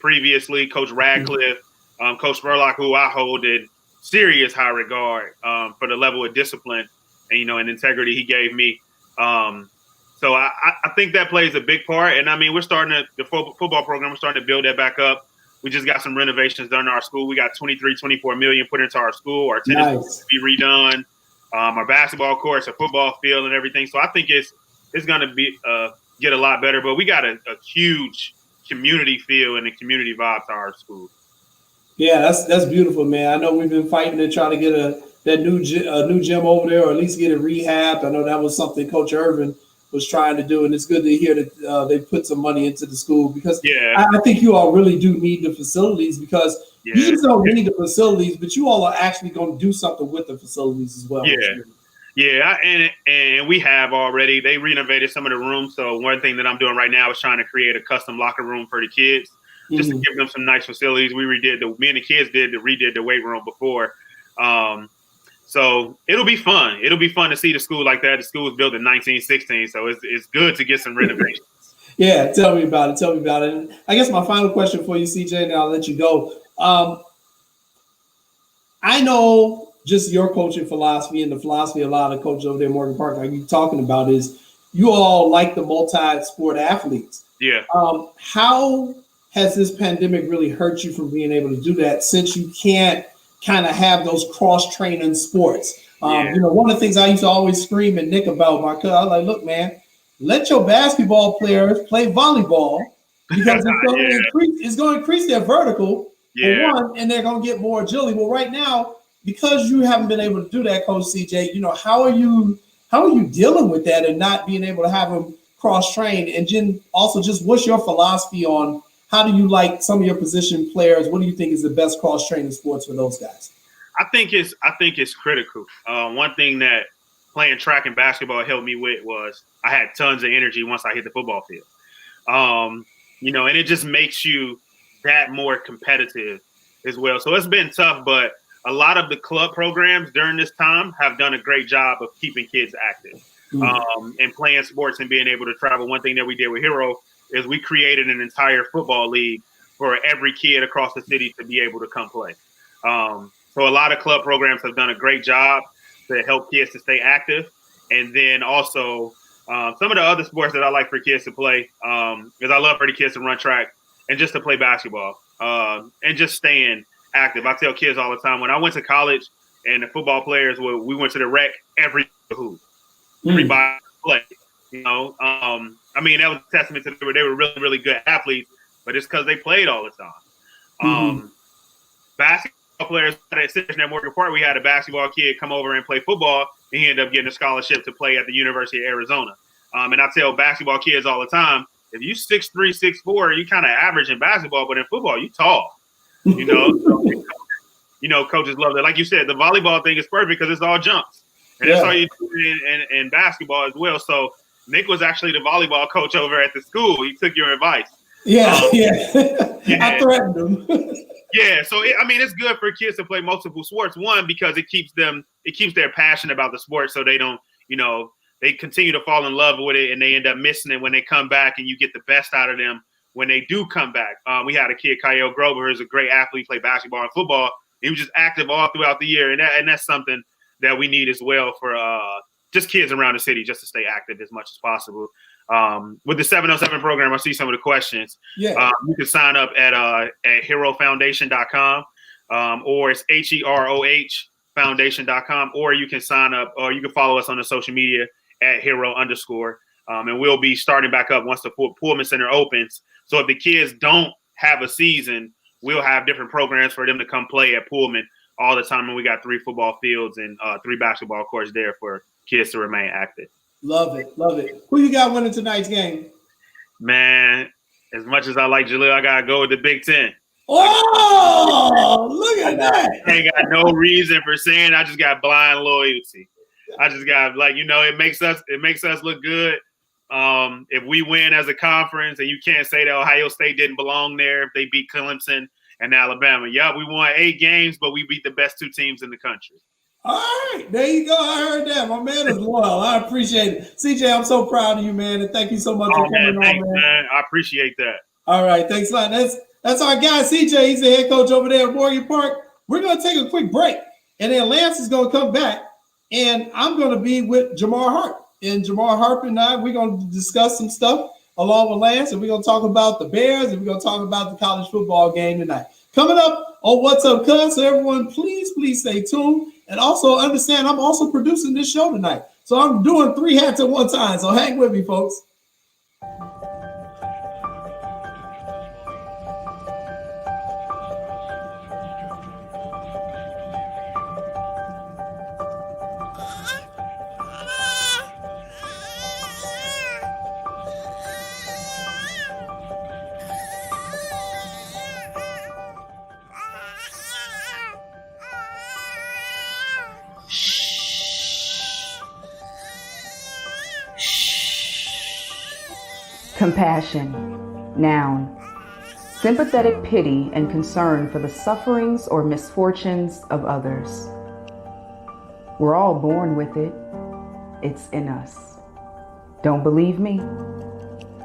previously, Coach Radcliffe, Coach Spurlock, who I hold in serious high regard for the level of discipline and, you know, and integrity he gave me. So I think that plays a big part. And I mean, the football program, we're starting to build that back up. We just got some renovations done in our school. We got 24 million put into our school. Our tennis to be redone, our basketball courts, our football field and everything. So I think it's going to be get a lot better, but we got a huge community feel and a community vibe to our school. Yeah, that's beautiful, man. I know we've been fighting to try to get a new gym over there, or at least get it rehabbed. I know that was something Coach Irvin was trying to do, and it's good to hear that they put some money into the school because I think you all really do need the facilities because you just don't need the facilities, but you all are actually going to do something with the facilities as well. Yeah, and we have already. They renovated some of the rooms. So one thing that I'm doing right now is trying to create a custom locker room for the kids, just to give them some nice facilities. Me and the kids redid the weight room before. So it'll be fun. It'll be fun to see the school like that. The school was built in 1916, so it's good to get some renovations. Yeah, tell me about it. And I guess my final question for you, CJ, and I'll let you go. I know just your coaching philosophy and the philosophy a lot of coaches over there at Morgan Park, like you're talking about, is you all like the multi-sport athletes. Yeah. How has this pandemic really hurt you from being able to do that since you can't kind of have those cross-training sports? You know, one of the things I used to always scream at Nick about my cousin, I was like, look, man, let your basketball players play volleyball because it's going to increase their vertical for one, and they're going to get more agility. Well, right now, because you haven't been able to do that, Coach CJ, you know, how are you dealing with that and not being able to have them cross-train? And then also just what's your philosophy on How do you like some of your position players? What do you think is the best cross-training sports for those guys? I think it's critical. One thing that playing track and basketball helped me with was I had tons of energy once I hit the football field. And it just makes you that more competitive as well. So it's been tough, but a lot of the club programs during this time have done a great job of keeping kids active and playing sports and being able to travel. One thing that we did with Hero is we created an entire football league for every kid across the city to be able to come play. So a lot of club programs have done a great job to help kids to stay active. And then also some of the other sports that I like for kids to play is I love for the kids to run track and just to play basketball and just staying active. I tell kids all the time, when I went to college and the football players, we went to the rec every hoop. Everybody played, I mean, that was a testament to them. They were really, really good athletes, but it's because they played all the time. Basketball players at SZC at Morgan Park, we had a basketball kid come over and play football, and he ended up getting a scholarship to play at the University of Arizona. And I tell basketball kids all the time, if you 6'3", 6'4", you kind of average in basketball, but in football, you tall. Coaches love that. Like you said, the volleyball thing is perfect because it's all jumps. And that's all you do in basketball as well. So Nick was actually the volleyball coach over at the school. He took your advice. I threatened him. So it's good for kids to play multiple sports. One, because it keeps their passion about the sport, so they don't, they continue to fall in love with it, and they end up missing it when they come back, and you get the best out of them when they do come back. We had a kid, Kyle Grover, who's a great athlete, played basketball and football. He was just active all throughout the year, and that's something that we need as well for just kids around the city, just to stay active as much as possible. With the 707 program, I see some of the questions. You can sign up at herofoundation.com, or it's HEROH foundation.com, or you can sign up, or you can follow us on the social media at hero_. And we'll be starting back up once the Pullman Center opens. So if the kids don't have a season, we'll have different programs for them to come play at Pullman all the time. And we got 3 football fields and 3 basketball courts there for kids to remain active. Love it. Who you got winning tonight's game? Man, as much as I like Jaleel, I got to go with the Big Ten. Oh, look at that. I ain't got no reason for saying. I just got blind loyalty. I just got it makes us look good. If we win as a conference, and you can't say that Ohio State didn't belong there if they beat Clemson and Alabama. Yeah, we won 8 games, but we beat the best 2 teams in the country. All right, there you go. I heard that. My man is loyal. I appreciate it. CJ, I'm so proud of you, man, and thank you so much for coming on, man. I appreciate that. All right, thanks a lot. That's our guy, CJ. He's the head coach over there at Morgan Park. We're going to take a quick break, and then Lance is going to come back, and I'm going to be with Jamar Harp. And Jamar Harp and I, we're going to discuss some stuff along with Lance, and we're going to talk about the Bears, and we're going to talk about the college football game tonight. Coming up on What's Up, Cuz? So everyone, please stay tuned. And also understand I'm also producing this show tonight. So I'm doing 3 hats at one time. So hang with me, folks. Compassion, noun. Sympathetic pity and concern for the sufferings or misfortunes of others. We're all born with it. It's in us. Don't believe me?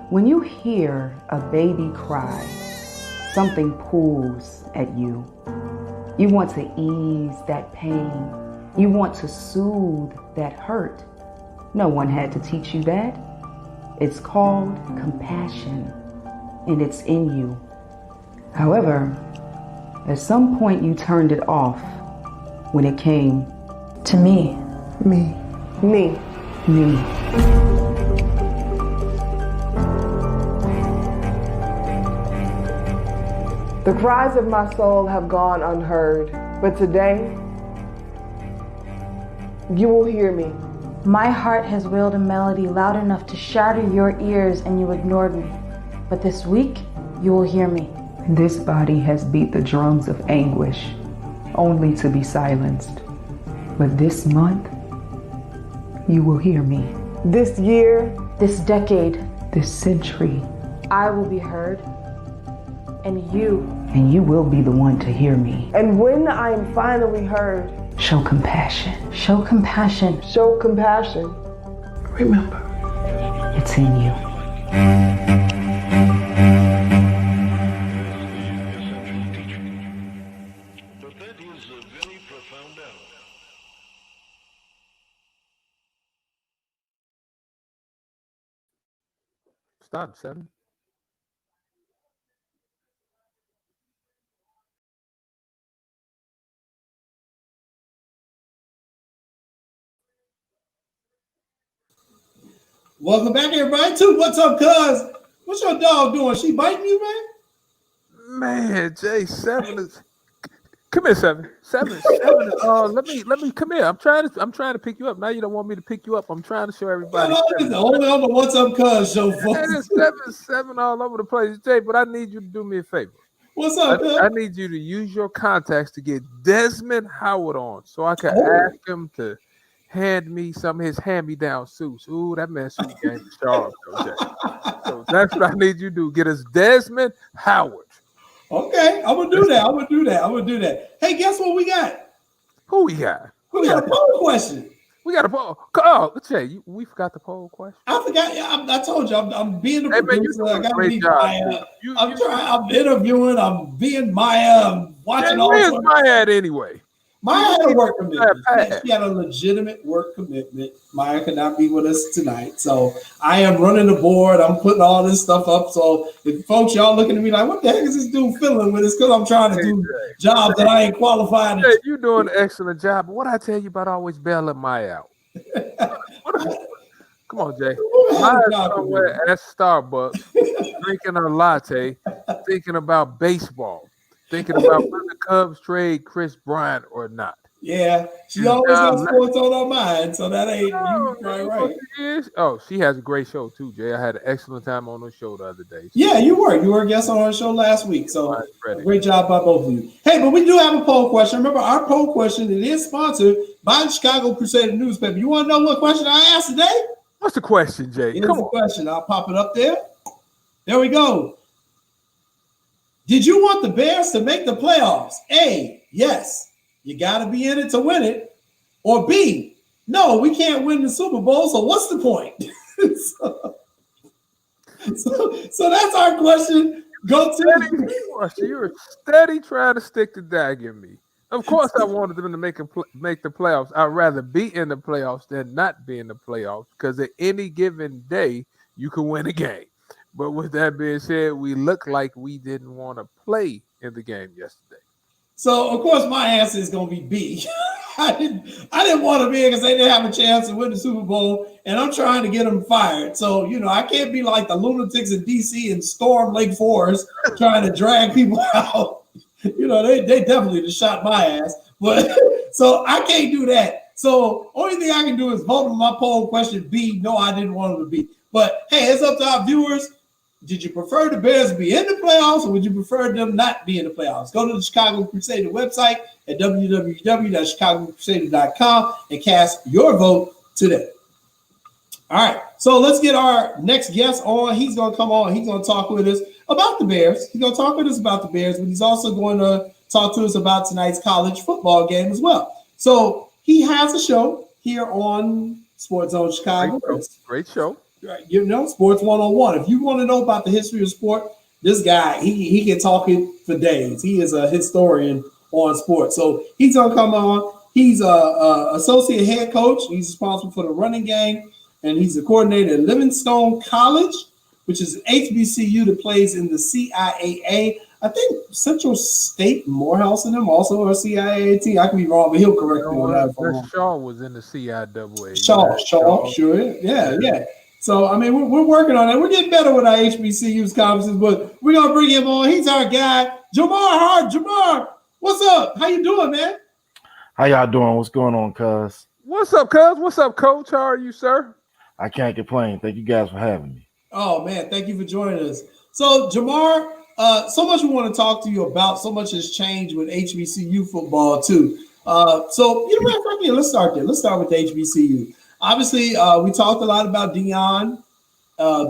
When you hear a baby cry, something pulls at you. You want to ease that pain. You want to soothe that hurt. No one had to teach you that. It's called compassion, and it's in you. However, at some point you turned it off when it came to me. Me. The cries of my soul have gone unheard, but today, you will hear me. My heart has wailed a melody loud enough to shatter your ears, and you ignored me. But this week, You will hear me. This body has beat the drums of anguish, only to be silenced. But this month, you will hear me. This year, This decade, This century, I will be heard. And you will be the one to hear me. and when I am finally heard, Show compassion. show compassion. show compassion. Remember, it's in you. Stop, 7. Welcome back, everybody. To What's Up, cuz? What's your dog doing? She biting you, man? Man, Jay, 7 is. Come here, 7. 7 is. Let me come here. I'm trying to pick you up. Now you don't want me to pick you up. I'm trying to show everybody. Only on the What's Up, cuz show, folks. 7 all over the place, Jay. But I need you to do me a favor. What's up, cuz? I need you to use your contacts to get Desmond Howard on, so I can ask him to hand me some of his hand-me-down suits. Ooh, that man suit game is sharp, Jay. So that's what I need you to do. Get us Desmond Howard. Okay, I'm gonna do that. Hey, guess what we got? Who we got? We got a poll question. We got a poll. Oh, Jay, we forgot the poll question. I forgot. I told you, I'm being the producer. I gotta be job, Maya. I'm interviewing. I'm being Maya. I'm watching all. Where's Maya at anyway? Maya had a work commitment. She had a legitimate work commitment. Maya could not be with us tonight. So I am running the board. I'm putting all this stuff up. So if folks, y'all looking at me like, what the heck is this dude feeling with us? Because I'm trying to do jobs that I ain't qualified. Hey, you're doing an excellent job. But what I tell you about always bailing Maya out? Come on, Jay. Maya's somewhere at Starbucks drinking a latte, thinking about baseball. Thinking about whether the Cubs trade Chris Bryant or not. Yeah, she always got sports on her mind, so that ain't right. Oh, she has a great show too, Jay. I had an excellent time on her show the other day. Yeah, you were a guest on our show last week, so great job by both of you. Hey, but we do have a poll question. Remember, our poll question, it is sponsored by the Chicago Crusader newspaper. You want to know what question I asked today? What's the question, Jay? Here's the question. I'll pop it up there. There we go. Did you want the Bears to make the playoffs? A, yes, you got to be in it to win it. Or B, no, we can't win the Super Bowl, so what's the point? so that's our question. Go to You're steady trying to stick the dag in me. Of course, I wanted them to make the playoffs. I'd rather be in the playoffs than not be in the playoffs because at any given day, you can win a game. But with that being said, we look like we didn't want to play in the game yesterday. So, of course, my answer is going to be B. I didn't want to be because they didn't have a chance to win the Super Bowl, and I'm trying to get them fired. So, I can't be like the lunatics in D.C. and storm Lake Forest trying to drag people out. They definitely just shot my ass. But so I can't do that. So only thing I can do is vote on my poll question B. No, I didn't want them to be. But hey, it's up to our viewers. Did you prefer the Bears be in the playoffs, or would you prefer them not be in the playoffs? Go to the Chicago Crusader website at www.chicagocrusader.com and cast your vote today. All right, so let's get our next guest on. He's going to come on. He's going to talk with us about the Bears. He's going to talk with us about the Bears, but he's also going to talk to us about tonight's college football game as well. So he has a show here on SportsZone Chicago. Great show. Right, Sports 101. If you want to know about the history of sport, this guy, he can talk it for days. He is a historian on sports. So he's going to come on. He's a associate head coach. He's responsible for the running game, and he's a coordinator at Livingstone College, which is an HBCU that plays in the CIAA. I think Central State Morehouse and them also are CIAA team. I can be wrong, but he'll correct me on that. Shaw was in the CIAA. Shaw, sure. Yeah. So, I mean, we're working on it. We're getting better with our HBCU's conferences, but we're going to bring him on. He's our guy, Jamar Harp. Jamar, what's up? How you doing, man? How y'all doing? What's going on, cuz? What's up, cuz? What's up, coach? How are you, sir? I can't complain. Thank you guys for having me. Oh, man, thank you for joining us. So, Jamar, so much we want to talk to you about. So much has changed with HBCU football too. So let's start there. Let's start with the HBCU. Obviously, we talked a lot about Dion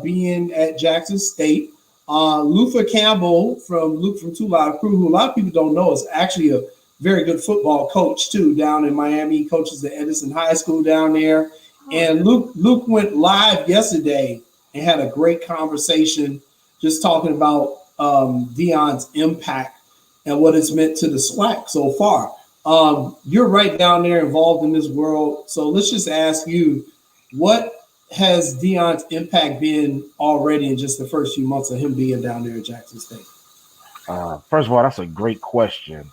being at Jackson State. Luther Campbell from Two Live Crew, who a lot of people don't know, is actually a very good football coach too down in Miami. He coaches at Edison High School down there. And Luke went live yesterday and had a great conversation just talking about Dion's impact and what it's meant to the SWAC so far. You're right down there involved in this world. So let's just ask you, what has Dion's impact been already in just the first few months of him being down there at Jackson State? First of all, that's a great question.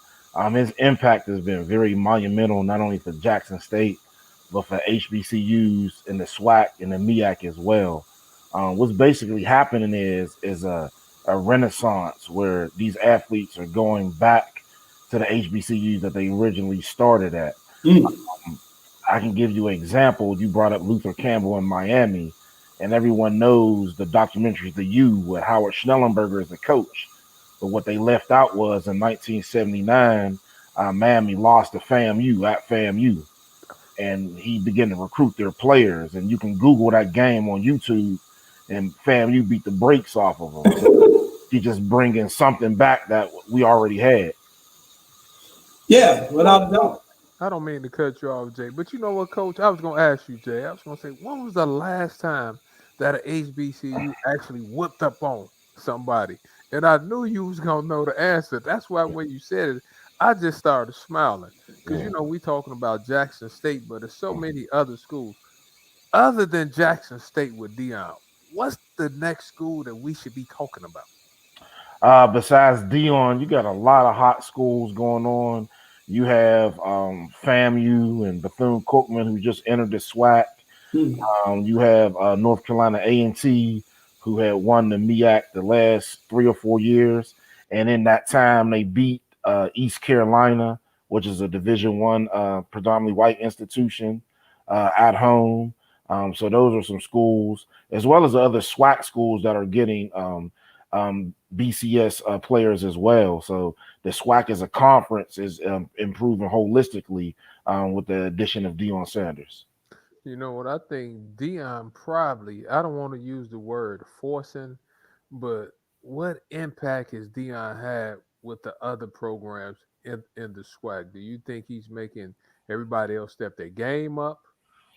His impact has been very monumental, not only for Jackson State, but for HBCUs and the SWAC and the MEAC as well. What's basically happening is a renaissance where these athletes are going back to the HBCUs that they originally started at. I can give you an example. You brought up Luther Campbell in Miami, and everyone knows the documentary The U with Howard Schnellenberger as the coach. But what they left out was in 1979, Miami lost to FAMU at FAMU, and he began to recruit their players. And you can Google that game on YouTube, and FAMU beat the brakes off of them. So he just bringing something back that we already had. Yeah, without a doubt. I don't mean to cut you off, Jay, but you know what, Coach? I was going to ask you, Jay. I was going to say, when was the last time that an HBCU actually whipped up on somebody? And I knew you was going to know the answer. That's why when you said it, I just started smiling. Because, we talking about Jackson State, but there's so many other schools. Other than Jackson State with Dion, what's the next school that we should be talking about? Besides Dion, you got a lot of hot schools going on. You have FAMU and Bethune-Cookman, who just entered the SWAC. You have North Carolina A&T, who had won the MEAC the last 3 or 4 years. And in that time, they beat East Carolina, which is a Division I predominantly white institution, at home. So those are some schools, as well as the other SWAC schools that are getting BCS players as well. So the SWAC as a conference is improving holistically with the addition of Deion Sanders. You know what? I think Dion probably, I don't want to use the word forcing, but what impact has Dion had with the other programs in the SWAC? Do you think he's making everybody else step their game up?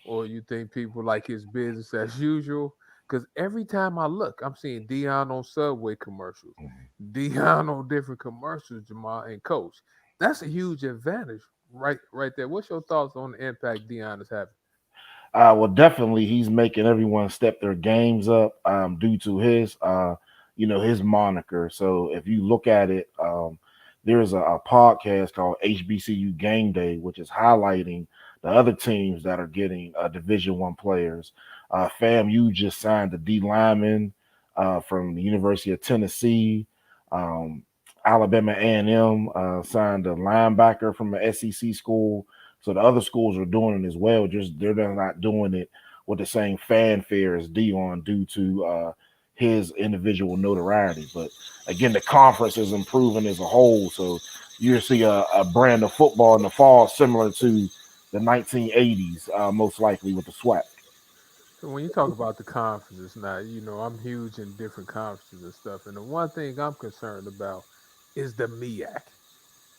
Or you think people like his business as usual? Because every time I look, I'm seeing Dion on Subway commercials, Dion on different commercials, Jamar and Coach. That's a huge advantage right there. What's your thoughts on the impact Dion is having? Well, definitely he's making everyone step their games up due to his, his moniker. So if you look at it, there's a podcast called HBCU Game Day, which is highlighting the other teams that are getting Division I players. FAMU just signed a D lineman from the University of Tennessee. Alabama A&M signed a linebacker from an SEC school. So the other schools are doing it as well. Just they're not doing it with the same fanfare as Dion due to his individual notoriety. But again, the conference is improving as a whole. So you'll see a brand of football in the fall similar to the 1980s, most likely with the SWAC. So when you talk about the conferences now, I'm huge in different conferences and stuff. And the one thing I'm concerned about is the MEAC.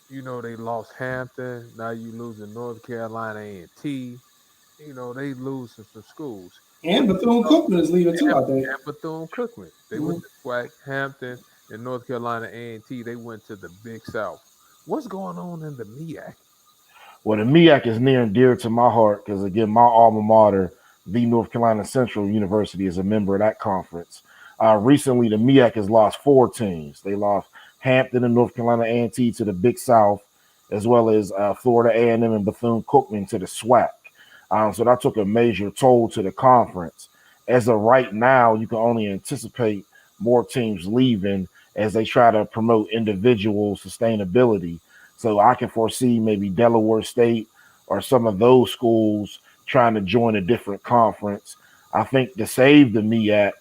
They lost Hampton. Now you losing North Carolina A&T. They losing some schools. And Bethune-Cookman is leaving too, I think. And Bethune-Cookman. They went to SWAC, Hampton, and North Carolina A&T. They went to the Big South. What's going on in the MEAC? Well, the MEAC is near and dear to my heart because, again, my alma mater, the North Carolina Central University, is a member of that conference. Recently, the MEAC has lost 4 teams. They lost Hampton and North Carolina A&T to the Big South, as well as Florida A&M and Bethune-Cookman to the SWAC. So that took a major toll to the conference. As of right now, you can only anticipate more teams leaving as they try to promote individual sustainability. So I can foresee maybe Delaware State or some of those schools trying to join a different conference. I think to save the MEAC,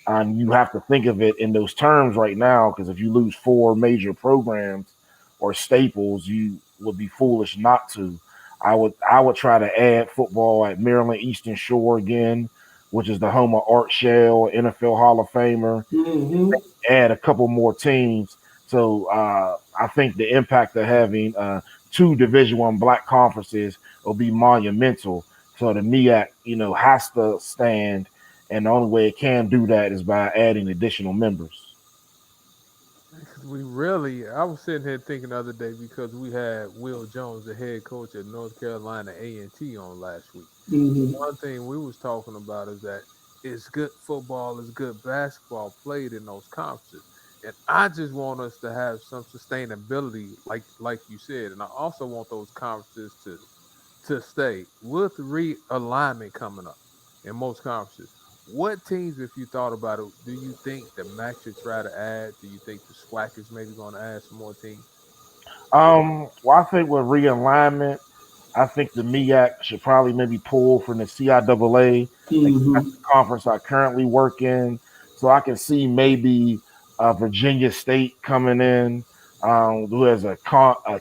And you have to think of it in those terms right now, because if you lose 4 major programs or staples, you would be foolish not to. I would try to add football at Maryland Eastern Shore again, which is the home of Art Shell, NFL Hall of Famer. Mm-hmm. Add a couple more teams. So I think the impact of having 2 Division I black conferences will be monumental. So the MEAC, has to stand, and the only way it can do that is by adding additional members. I was sitting here thinking the other day because we had Will Jones, the head coach at North Carolina A&T, on last week. Mm-hmm. One thing we was talking about is that it's good football, it's good basketball played in those conferences. And I just want us to have some sustainability, like you said. And I also want those conferences to stay with realignment coming up in most conferences. What teams, if you thought about it, do you think the MAC should try to add? Do you think the SWAC is maybe going to add some more teams? Well, I think with realignment, I think the MEAC should probably maybe pull from the CIAA. Mm-hmm. That's the conference I currently work in. So I can see maybe Virginia State coming in, who has a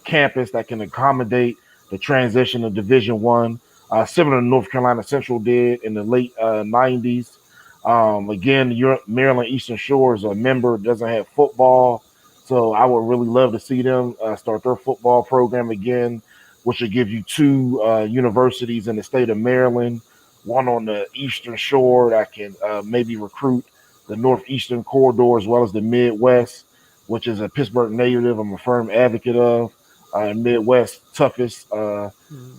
campus that can accommodate the transition of Division One, similar to North Carolina Central did in the late 90s. Again, Maryland Eastern Shore is a member, doesn't have football. So I would really love to see them start their football program again, which will give you 2 universities in the state of Maryland, one on the Eastern Shore that can maybe recruit the Northeastern corridor as well as the Midwest, which is a Pittsburgh native I'm a firm advocate of. Midwest, toughest,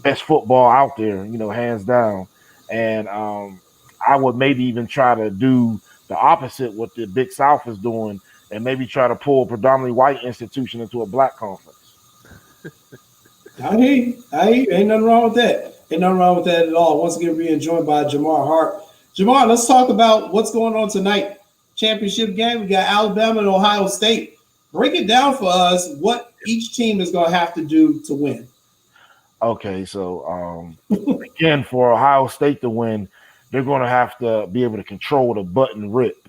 best football out there, hands down. And I would maybe even try to do the opposite what the Big South is doing, and maybe try to pull a predominantly white institution into a black conference. I hear you. Ain't nothing wrong with that. Ain't nothing wrong with that at all. Once again, being joined by Jamar Harp. Jamar, let's talk about what's going on tonight. Championship game. We got Alabama and Ohio State. Break it down for us what each team is going to have to do to win. Okay, so again, for Ohio State to win, they're going to have to be able to control the button rip.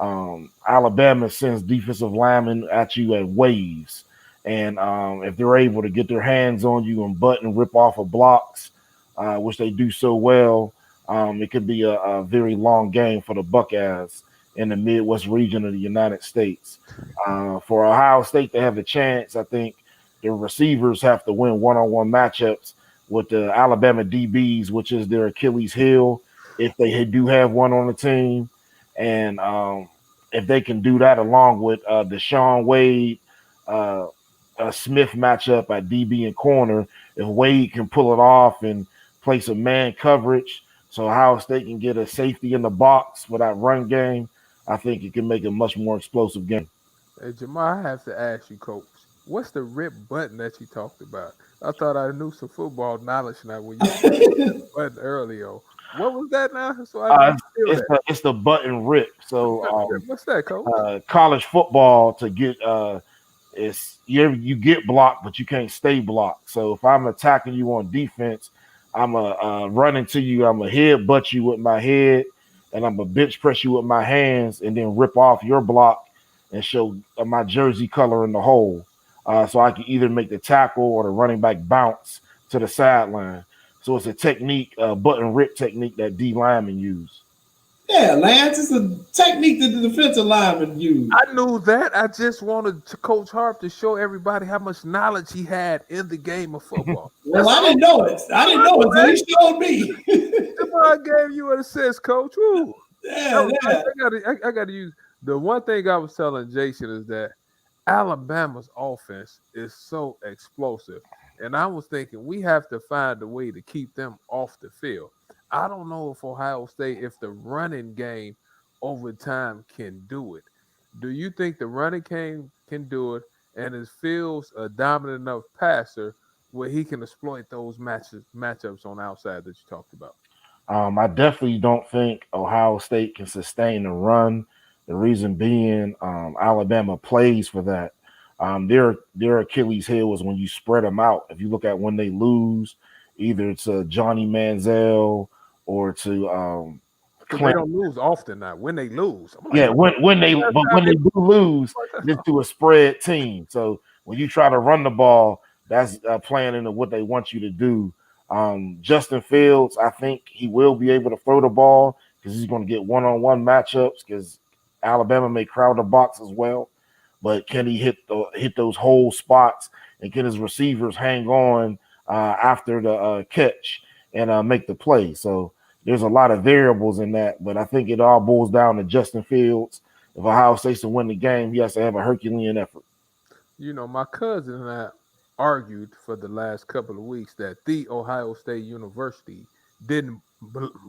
Alabama sends defensive linemen at you at waves. And if they're able to get their hands on you and button rip off of blocks, which they do so well, it could be a very long game for the Buckeyes in the Midwest region of the United States. For Ohio State to have a chance, I think the receivers have to win one-on-one matchups with the Alabama DBs, which is their Achilles heel, if they do have one on the team. And if they can do that along with the Deshaun Wade Smith matchup at DB and corner, if Wade can pull it off and play some man coverage so Ohio State can get a safety in the box for that run game, I think it can make a much more explosive game. Hey, Jamar, I have to ask you, Coach, what's the rip button that you talked about? I thought I knew some football knowledge now when you said the button earlier. What was that now? So it's the button rip. So what's that, Coach? College football to get you get blocked, but you can't stay blocked. So if I'm attacking you on defense, I'm a run into you. I'm a head butt you with my head, and I'm a bench press you with my hands, and then rip off your block and show my jersey color in the hole. So I can either make the tackle or the running back bounce to the sideline. So it's a technique, button rip technique that D linemen use. Yeah, Lance, it's a technique that the defensive linemen use. I knew that. I just wanted Coach Harp to show everybody how much knowledge he had in the game of football. Well, I didn't know it. I didn't know it until he showed me. I gave you an assist, Coach. Woo. Yeah. I got to use the one thing I was telling Jason is that Alabama's offense is so explosive. And I was thinking we have to find a way to keep them off the field. I don't know if Ohio State, if the running game over time can do it. Do you think the running game can do it? And is Fields a dominant enough passer where he can exploit those matchups on the outside that you talked about? I definitely don't think Ohio State can sustain the run. The reason being Alabama plays for that. Their Achilles heel is when you spread them out. If you look at when they lose, either to Johnny Manziel or to They don't lose often now. When they lose, I'm like, yeah, when they do lose, it's to a spread team. So when you try to run the ball, that's playing into what they want you to do. Justin Fields, I think he will be able to throw the ball because he's going to get one-on-one matchups because Alabama may crowd the box as well. But can he hit those whole spots and can his receivers hang on after the catch and make the play? So there's a lot of variables in that, but I think it all boils down to Justin Fields. If Ohio State's to win the game, he has to have a Herculean effort. My cousin and I argued for the last couple of weeks that the Ohio State University didn't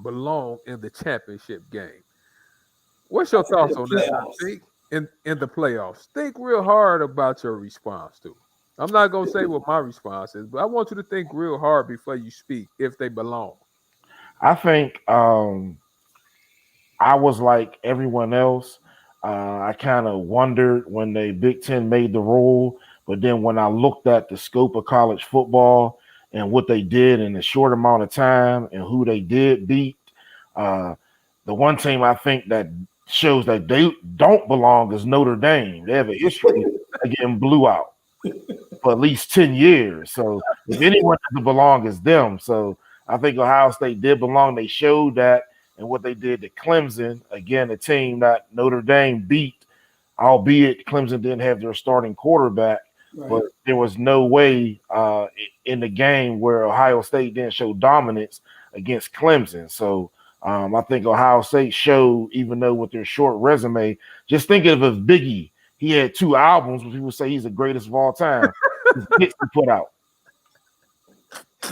belong in the championship game. What's your thoughts on that? Think in the playoffs. Think real hard about your response to. I'm not gonna say what my response is, but I want you to think real hard before you speak if they belong. I think I was like everyone else. I kind of wondered when the Big Ten made the rule, but then when I looked at the scope of college football and what they did in a short amount of time and who they did beat, the one team I think that shows that they don't belong is Notre Dame. They have a history of getting blew out for at least 10 years. So if anyone doesn't belong, it's them. So I think Ohio State did belong. They showed that and what they did to Clemson, again, a team that Notre Dame beat, albeit Clemson didn't have their starting quarterback. Right. But there was no way in the game where Ohio State didn't show dominance against Clemson. So I think Ohio State showed, even though with their short resume, just think of it as Biggie. He had 2 albums where people say he's the greatest of all time. Hits he put out.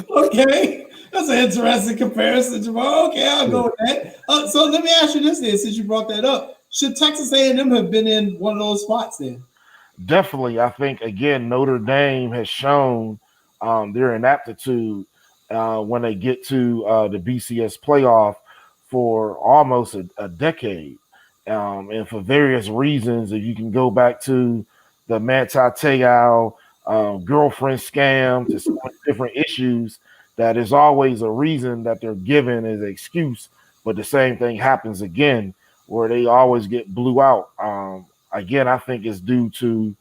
Okay, that's an interesting comparison, Jamar. Okay, I'll go with that. So let me ask you this then, since you brought that up. Should Texas A&M have been in one of those spots then? Definitely. I think, again, Notre Dame has shown their inaptitude when they get to the BCS playoff for almost a decade. And for various reasons, if you can go back to the Manti Te'o girlfriend scam to some different issues, that is always a reason that they're given as an excuse, but the same thing happens again where they always get blew out. Again, I think it's due to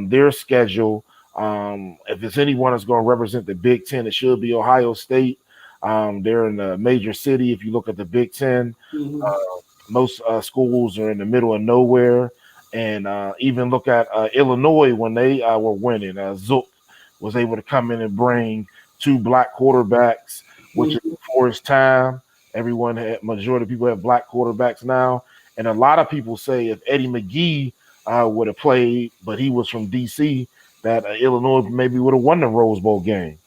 their schedule. If it's anyone that's going to represent the Big Ten, it should be Ohio State. They're in a major city. If you look at the Big Ten, most schools are in the middle of nowhere. And even look at Illinois when they were winning. Zook was able to come in and bring 2 black quarterbacks, which is before his time. Majority of people have black quarterbacks now. And a lot of people say if Eddie McGee would have played, but he was from D.C., that Illinois maybe would have won the Rose Bowl game.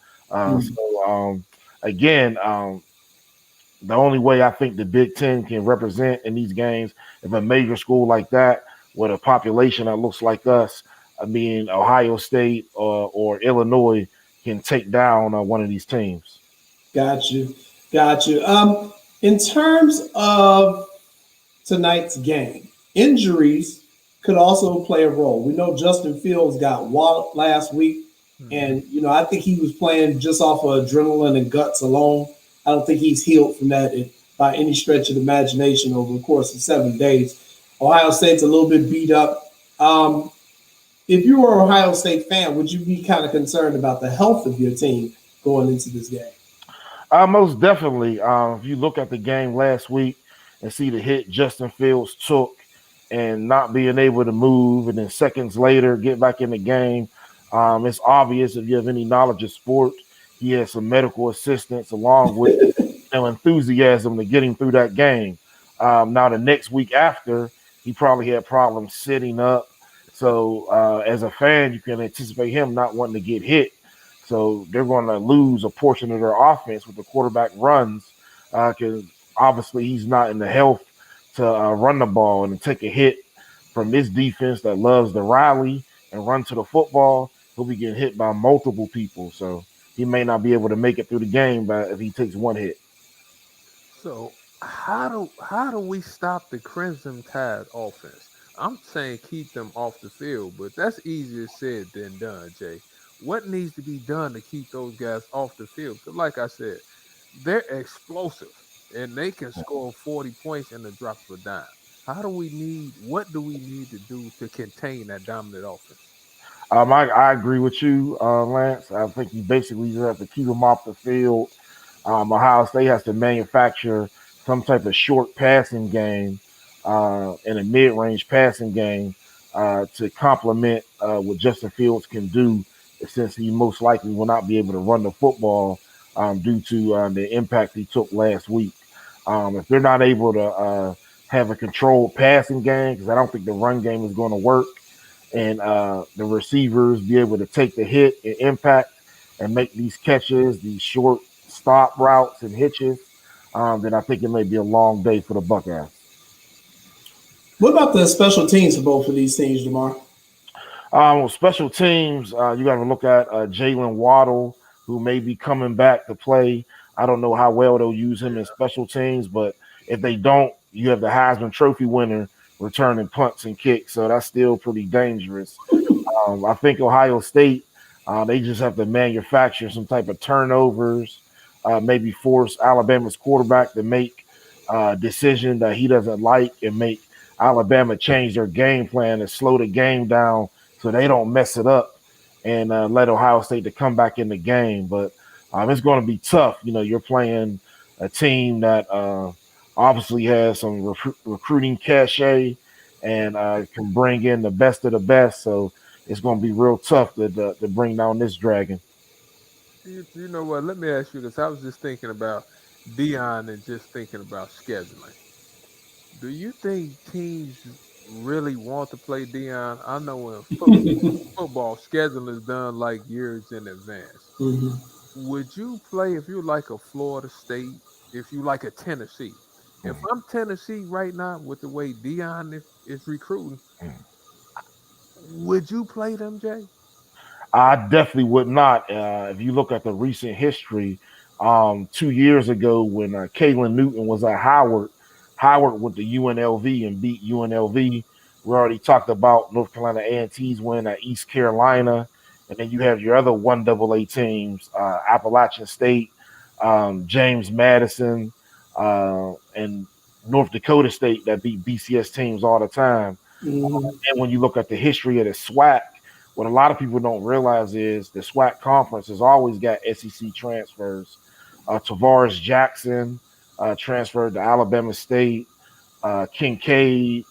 Again, the only way I think the Big Ten can represent in these games, if a major school like that with a population that looks like us, I mean, Ohio State or Illinois can take down one of these teams. Got you. In terms of tonight's game, injuries could also play a role. We know Justin Fields got walloped last week, and I think he was playing just off of adrenaline and guts alone. I don't think he's healed from that by any stretch of the imagination over the course of 7 days. Ohio State's a little bit beat up. If you were an Ohio State fan, would you be kind of concerned about the health of your team going into this game? Most definitely. If you look at the game last week and see the hit Justin Fields took and not being able to move, and then seconds later get back in the game, it's obvious if you have any knowledge of sport, he has some medical assistance along with enthusiasm to get him through that game. Now, the next week after, he probably had problems sitting up. So as a fan, you can anticipate him not wanting to get hit. So they're going to lose a portion of their offense with the quarterback runs because obviously he's not in the health to run the ball and take a hit from this defense that loves to rally and run to the football. He'll be getting hit by multiple people. So he may not be able to make it through the game if he takes one hit. So how do we stop the Crimson Tide offense? I'm saying keep them off the field, but that's easier said than done, Jay. What needs to be done to keep those guys off the field? Because like I said, they're explosive. and they can score 40 points in the drop of a dime. What do we need to do to contain that dominant offense? I agree with you, Lance. I think you basically just have to keep them off the field. Ohio State has to manufacture some type of short passing game and a mid-range passing game to complement what Justin Fields can do, since he most likely will not be able to run the football due to the impact he took last week. If they're not able to have a controlled passing game, because I don't think the run game is going to work, and the receivers be able to take the hit and impact and make these catches, these short stop routes and hitches, then I think it may be a long day for the Buckeyes. What about the special teams for both of these teams, Jamar? Special teams, you got to look at Jalen Waddle, who may be coming back to play. I don't know how well they'll use him in special teams, but if they don't, you have the Heisman Trophy winner returning punts and kicks, so that's still pretty dangerous. I think Ohio State, they just have to manufacture some type of turnovers, maybe force Alabama's quarterback to make a decision that he doesn't like and make Alabama change their game plan and slow the game down so they don't mess it up and let Ohio State to come back in the game. But it's going to be tough. You know, you're playing a team that obviously has some recruiting cachet and can bring in the best of the best. So it's going to be real tough to bring down this dragon. You know what? Let me ask you this. I was just thinking about Deion and just thinking about scheduling. Do you think teams really want to play Deion? I know in football, scheduling is done like years in advance. Mm-hmm. Would you play if you like a Florida State, if you like a Tennessee? If I'm Tennessee right now with the way Deion is recruiting, would you play them, Jay? I definitely would not. If you look at the recent history, 2 years ago when Kalen Newton was at Howard went to UNLV and beat UNLV. We already talked about North Carolina A&T's win at East Carolina. And then you have your other 1AA teams, Appalachian State, James Madison, and North Dakota State that beat BCS teams all the time. Mm-hmm. And when you look at the history of the SWAC, what a lot of people don't realize is the SWAC conference has always got SEC transfers. Tavares Jackson transferred to Alabama State. Kincaid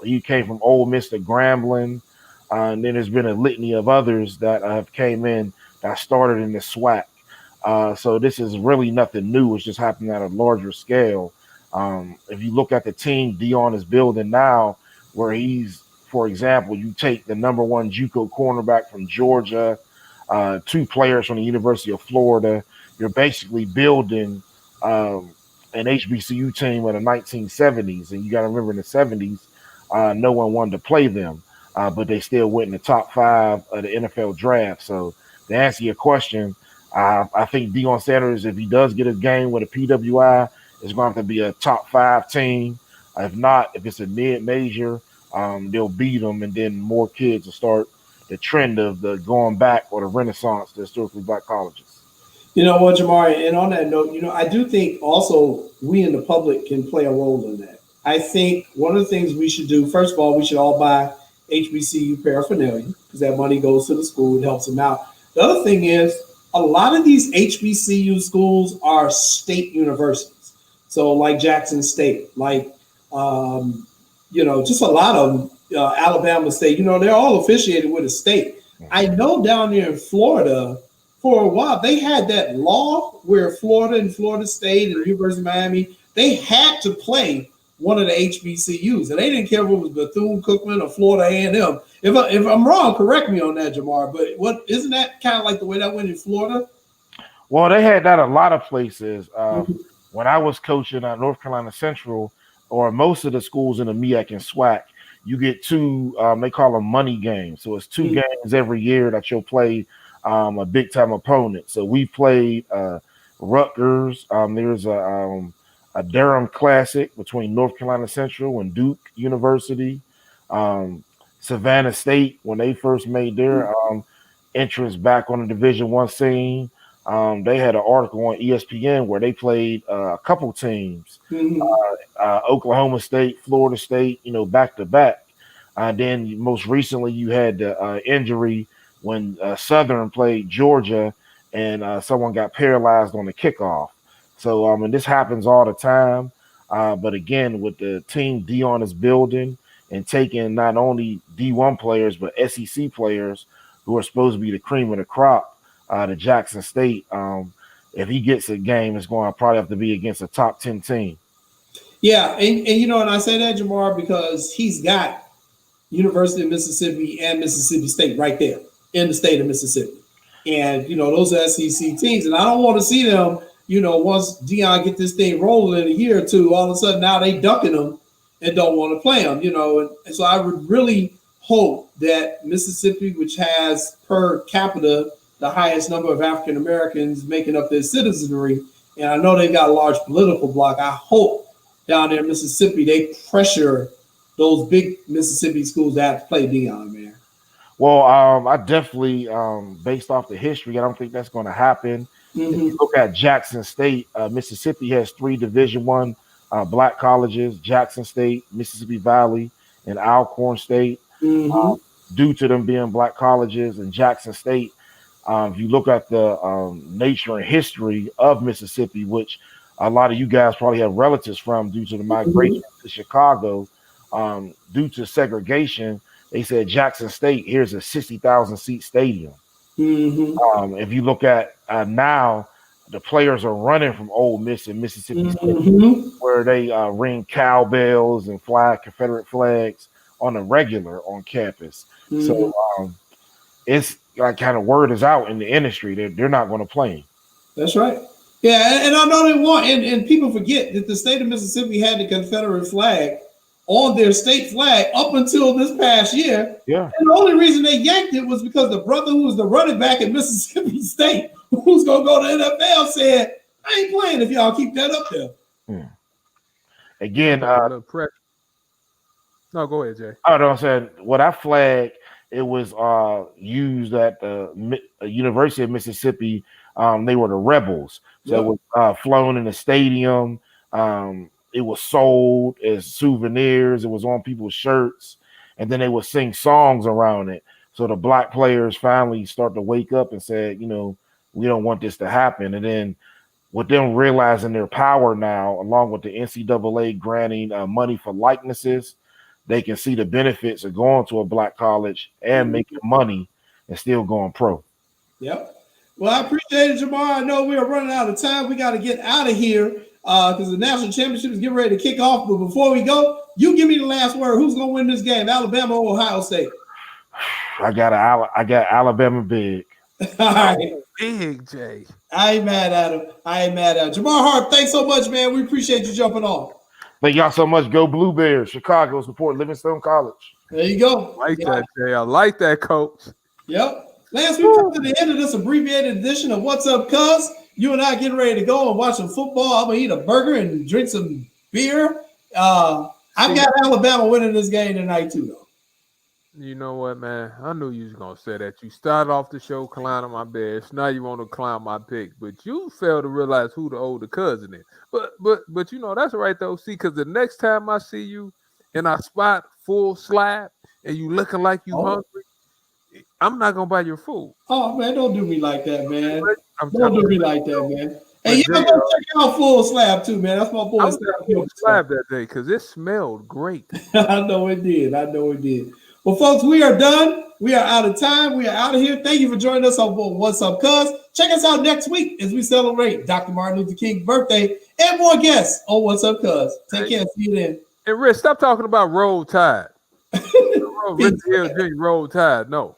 he came from Ole Miss to Grambling. And then there's been a litany of others that have came in that started in the SWAC. So this is really nothing new. It's just happening at a larger scale. If you look at the team Deion is building now, where he's, for example, you take the number one JUCO cornerback from Georgia, 2 players from the University of Florida, you're basically building an HBCU team in the 1970s. And you got to remember in the 70s, no one wanted to play them, but they still went in the top 5 of the NFL draft. So to answer your question, I think Deion Sanders, if he does get a game with a PWI, it's going to have to be a top 5 team. If not, if it's a mid-major, they'll beat them, and then more kids will start the trend of the going back or the renaissance to historically black colleges. You know what, Jamar, and on that note, I do think also we in the public can play a role in that. I think one of the things we should do, first of all, we should all buy HBCU paraphernalia because that money goes to the school and helps them out. The other thing is a lot of these HBCU schools are state universities. So like Jackson State, like, just a lot of them, Alabama State, they're all affiliated with a state. I know down there in Florida, for a while, they had that law where Florida and Florida State and the University of Miami, they had to play one of the HBCUs, and they didn't care if it was Bethune-Cookman or Florida A&M. If I'm wrong, correct me on that, Jamar. But isn't that kind of like the way that went in Florida? Well, they had that a lot of places. When I was coaching at North Carolina Central, or most of the schools in the MEAC and SWAC, you get 2. They call them money games. So it's 2 games every year that you'll play a big time opponent. So we played Rutgers. There's a Durham Classic between North Carolina Central and Duke University. Savannah State, when they first made their entrance back on the Division I scene. They had an article on ESPN where they played a couple teams, Oklahoma State, Florida State, back to back. Then most recently you had the injury when Southern played Georgia and someone got paralyzed on the kickoff. So, and this happens all the time. But again, with the team Dion is building and taking not only D1 players, but SEC players who are supposed to be the cream of the crop, to Jackson State. If he gets a game, it's going to probably have to be against a top 10 team. Yeah, and I say that, Jamar, because he's got University of Mississippi and Mississippi State right there in the state of Mississippi. And, those are SEC teams. And I don't want to see them, once Dion get this thing rolling in a year or two, all of a sudden now they ducking them and don't want to play them, And so I would really hope that Mississippi, which has per capita the highest number of African Americans making up their citizenry, and I know they've got a large political bloc, I hope down there in Mississippi they pressure those big Mississippi schools that have to play Dion, man. Well, I definitely, based off the history, I don't think that's going to happen. If you look at Jackson State, Mississippi has 3 Division I black colleges: Jackson State, Mississippi Valley, and Alcorn State. Due to them being black colleges, and Jackson State, if you look at the nature and history of Mississippi, which a lot of you guys probably have relatives from due to the migration to Chicago, due to segregation, they said Jackson State, here's a 60,000 seat stadium. If you look at now, the players are running from Ole Miss and Mississippi State, where they ring cowbells and fly Confederate flags on a regular on campus. So it's like kind of word is out in the industry that they're not going to play him. That's right. Yeah, and I know they want, and people forget that the state of Mississippi had the Confederate flag on their state flag up until this past year. Yeah. And the only reason they yanked it was because the brother who was the running back at Mississippi State, who's going to go to the NFL, said, I ain't playing if y'all keep that up there. Again, no, go ahead, Jay. I don't know. I'm saying, well, that flag, it was used at the University of Mississippi. They were the Rebels. So it was flown in the stadium. It was sold as souvenirs. It was on people's shirts. And then they would sing songs around it. So the black players finally start to wake up and said, we don't want this to happen. And then with them realizing their power now, along with the NCAA granting money for likenesses, they can see the benefits of going to a black college and making money and still going pro. Yep. Well, I appreciate it, Jamar. I know we are running out of time. We got to get out of here because the national championship is getting ready to kick off. But before we go, you give me the last word. Who's going to win this game, Alabama or Ohio State? I got Alabama big. All right. Big Jay. I ain't mad at him. Jamar Harp, thanks so much, man. We appreciate you jumping on. Thank y'all so much. Go Blue Bears. Chicago, support Livingstone College. There you go. I like that, Jay. I like that, Coach. Yep. Last week, come to the end of this abbreviated edition of What's Up, Cuz. You and I getting ready to go and watch some football. I'm going to eat a burger and drink some beer. I've got Alabama winning this game tonight, too, though. You know what, man? I knew you was going to say that. You started off the show clowning my badge. Now you want to clown my pick. But you fail to realize who the older cousin is. But that's right, though. See, because the next time I see you and I spot full slab and you looking like you hungry, I'm not going to buy your food. Oh, man, don't do me like that, man. Don't do me like that, man. Hey, you know, go check out Full Slab, too, man. That's my boy. Full Slab that day because it smelled great. I know it did. Well, folks, we are done. We are out of time. We are out of here. Thank you for joining us on What's Up, Cuz. Check us out next week as we celebrate Dr. Martin Luther King's birthday and more guests on What's Up, Cuz. Take care. See you then. And Rich, stop talking about Roll Tide. Rich Hill Jr. Roll Tide. No.